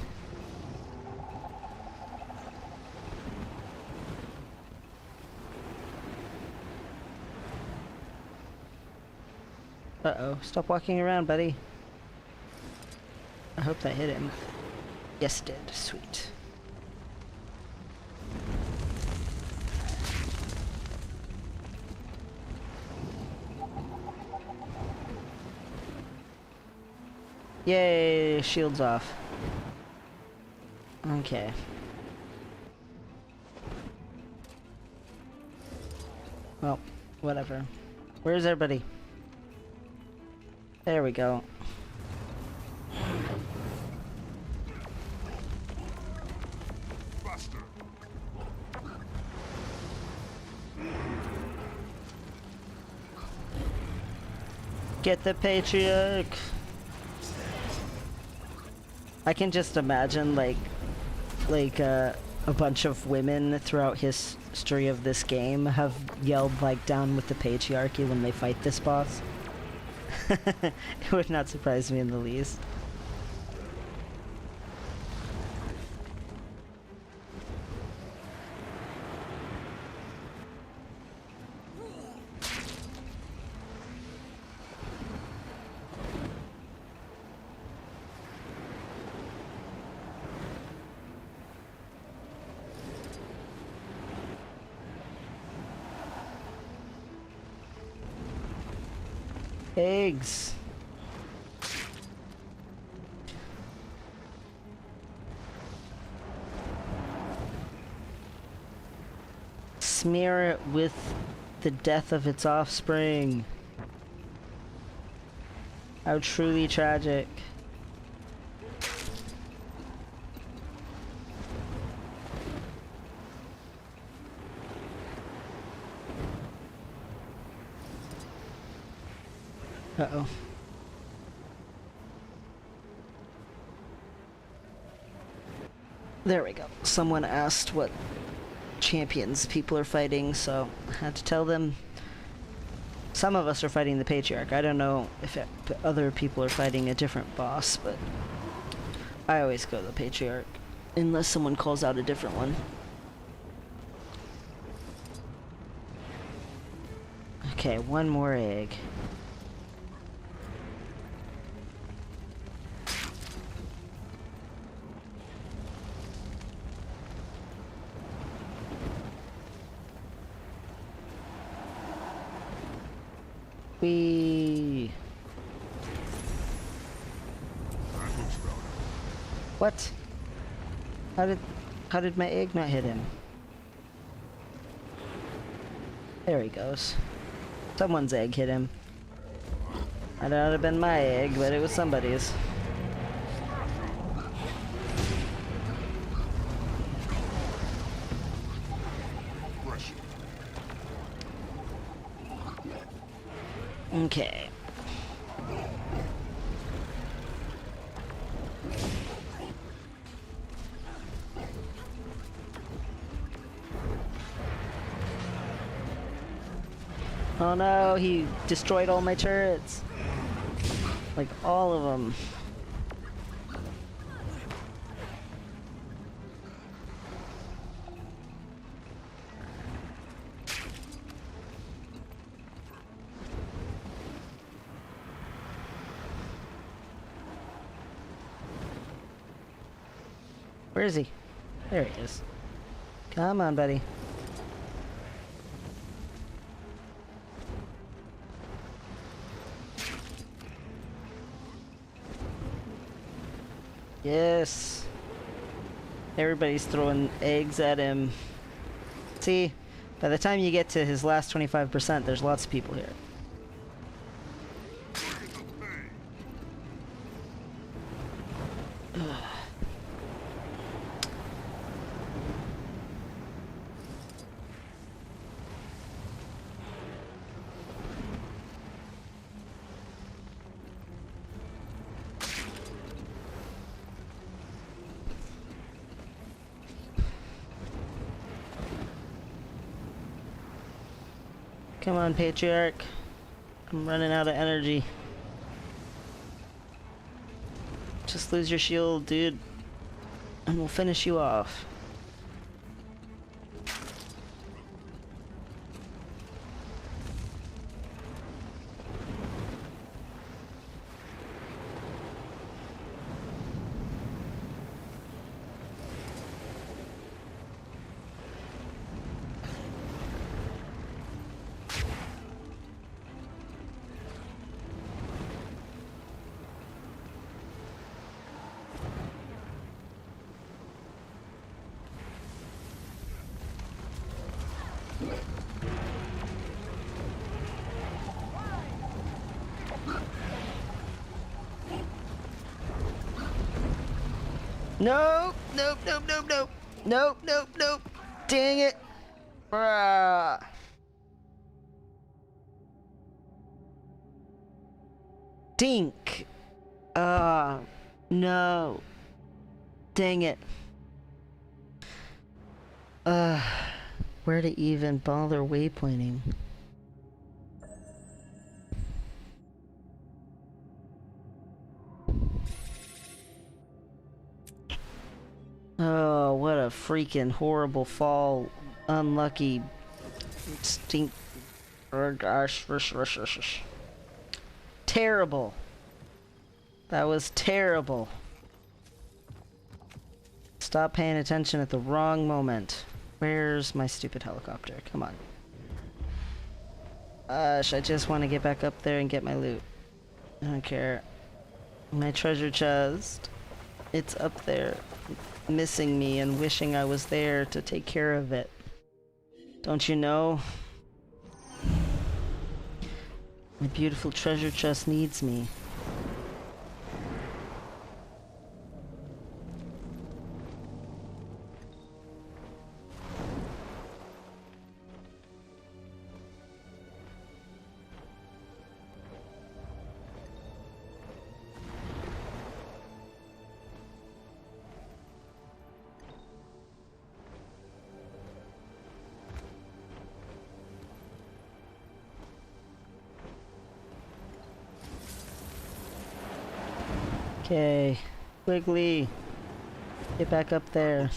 Uh-oh, stop walking around, buddy. I hope that hit him. Yes, it did. Sweet. Yay, shield's off. Okay. Well, whatever. Where's everybody? There we go. Buster. Get the Patriarch! I can just imagine like a bunch of women throughout history of this game have yelled like down with the patriarchy when they fight this boss. It would not surprise me in the least. Eggs. smear it with the death of its offspring. How truly tragic. Uh-oh. There we go. Someone asked what champions people are fighting, so I had to tell them. Some of us are fighting the Patriarch. I don't know if other people are fighting a different boss, but I always go the Patriarch, unless someone calls out a different one. Okay, one more egg. That looks about it. What? How did my egg not hit him? There he goes. Someone's egg hit him. Might not have been my egg, but it was somebody's. Pressure. Okay. Oh no, he destroyed all my turrets. Like all of them. Where is he? There he is. Come on, buddy. Yes. Everybody's throwing eggs at him. See, by the time you get to his last 25%, there's lots of people here. Come on, Patriarch. I'm running out of energy. Just lose your shield, dude. And we'll finish you off. Nope, nope, nope, nope, nope. Nope, nope, nope. Dang it. Bruh. Dink. No. Dang it. Where to even bother waypointing? Oh, what a freaking horrible fall. Unlucky. Stink. Oh gosh. Terrible. That was terrible. Stop paying attention at the wrong moment. Where's my stupid helicopter? Come on. Gosh, I just want to get back up there and get my loot. I don't care. My treasure chest. It's up there, missing me and wishing I was there to take care of it. Don't you know? My beautiful treasure chest needs me. Okay, Quigley, get back up there.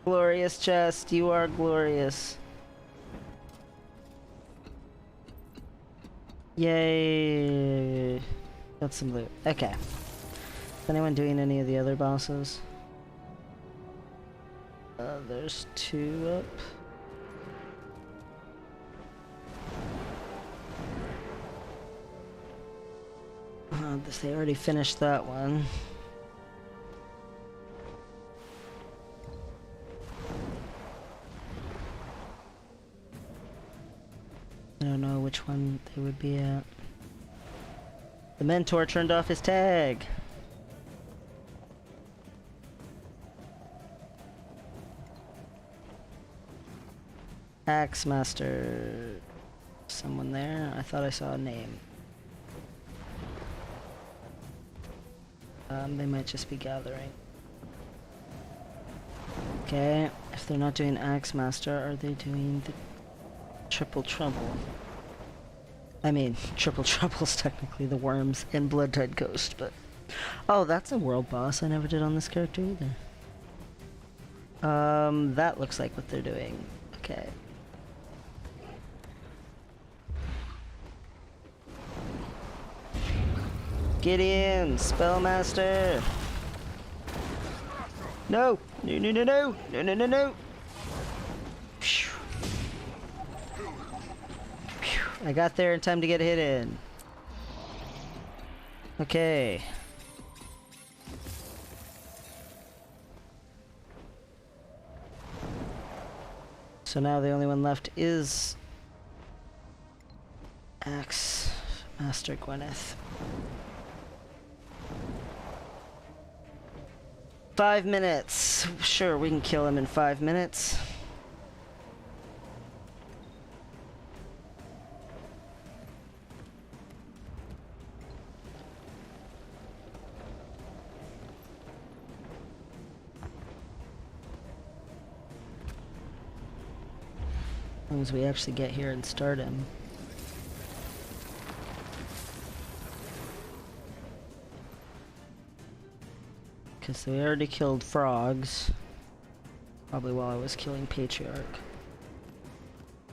Glorious chest, you are glorious. Yay! Got some loot. Okay. Is anyone doing any of the other bosses? There's 2 up. They already finished that one. I don't know which one they would be at. The mentor turned off his tag. Axe Master. Someone there? I thought I saw a name. They might just be gathering. Okay, if they're not doing Axe Master, are they doing the Triple Trouble? I mean, Triple Trouble's technically the worms in Blood Tide Coast, but... Oh, that's a world boss I never did on this character either. That looks like what they're doing. Okay. Gideon, Spellmaster. No, no, no, no, no, no, no, no, no. Phew. Phew. I got there in time to get hit in. Okay. So now the only one left is Axe Master Gwyneth. 5 minutes. Sure, we can kill him in 5 minutes. As long as we actually get here and start him. Because they already killed frogs. Probably while I was killing Patriarch.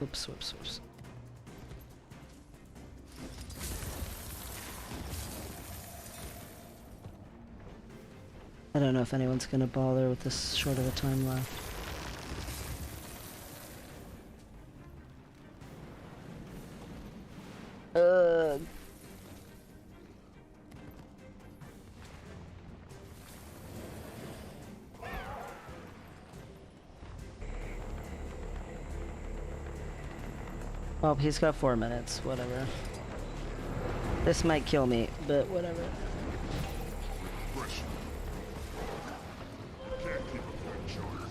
Whoops, whoops, whoops. I don't know if anyone's gonna bother with this short of a time left. Well, he's got 4 minutes, whatever. This might kill me, but whatever. Pressure. Can't keep a quick charge down.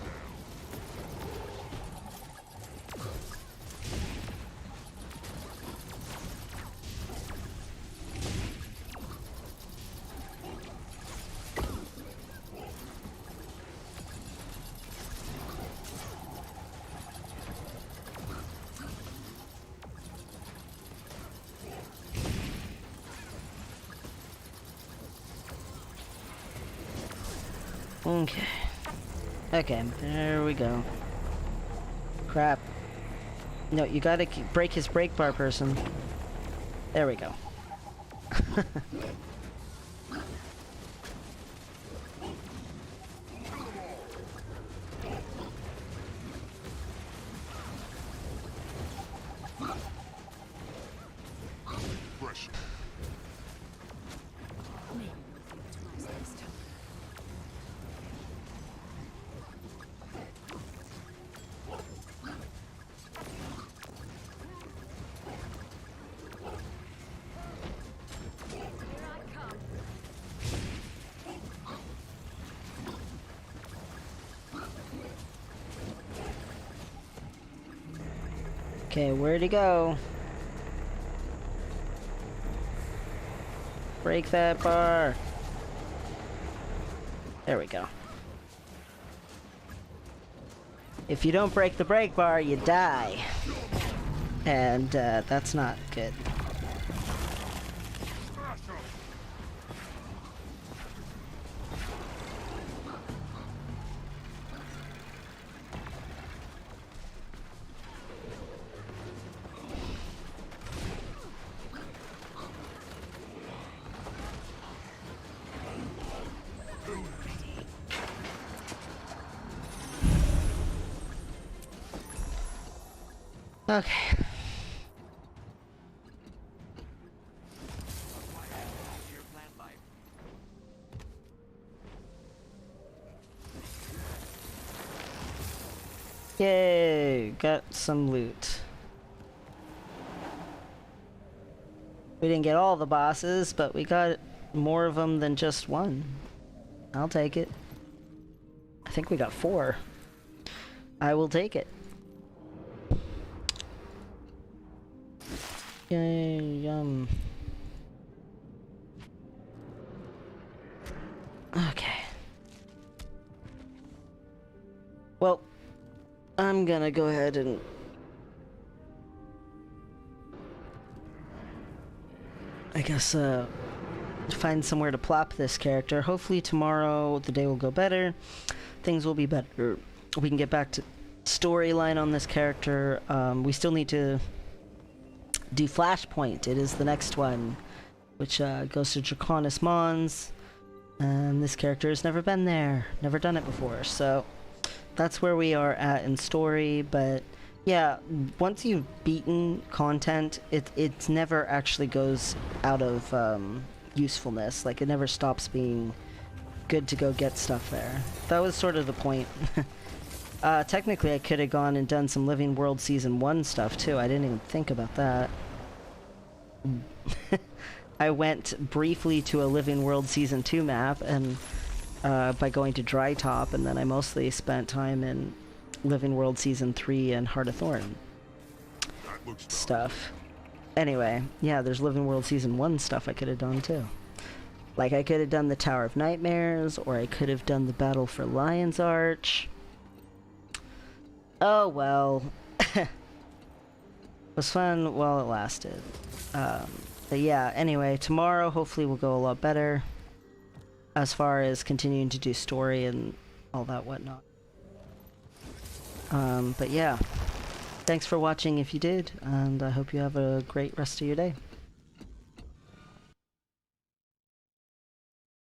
Okay. Okay, there we go. Crap. No, you gotta break his break bar, person. There we go. Pressure. Maybe with your Okay, where'd he go? Break that bar. There we go. If you don't break the break bar, you die. And that's not good. Smash 'em! Okay. Yay, got some loot. We didn't get all the bosses, but we got more of them than just one. I'll take it. I think we got 4. I will take it. Yay, Okay. Well, I'm gonna go ahead and I guess find somewhere to plop this character. Hopefully tomorrow the day will go better. Things will be better. We can get back to storyline on this character. We still need to do Flashpoint. It is the next one, which goes to Draconis Mons, and this character has never been there, never done it before, so that's where we are at in story. But yeah, once you've beaten content, it never actually goes out of usefulness. Like, it never stops being good to go get stuff there. That was sort of the point. Technically I could have gone and done some Living World Season 1 stuff too. I didn't even think about that. I went briefly to a Living World Season 2 map, and by going to Dry Top, and then I mostly spent time in Living World Season 3 and Heart of Thorn That looks tough. stuff. Anyway, yeah, there's Living World Season 1 stuff I could have done too. Like, I could have done the Tower of Nightmares, or I could have done the Battle for Lion's Arch. Oh well. It was fun while it lasted. But yeah, anyway, tomorrow hopefully will go a lot better as far as continuing to do story and all that whatnot. But yeah, thanks for watching if you did, and I hope you have a great rest of your day.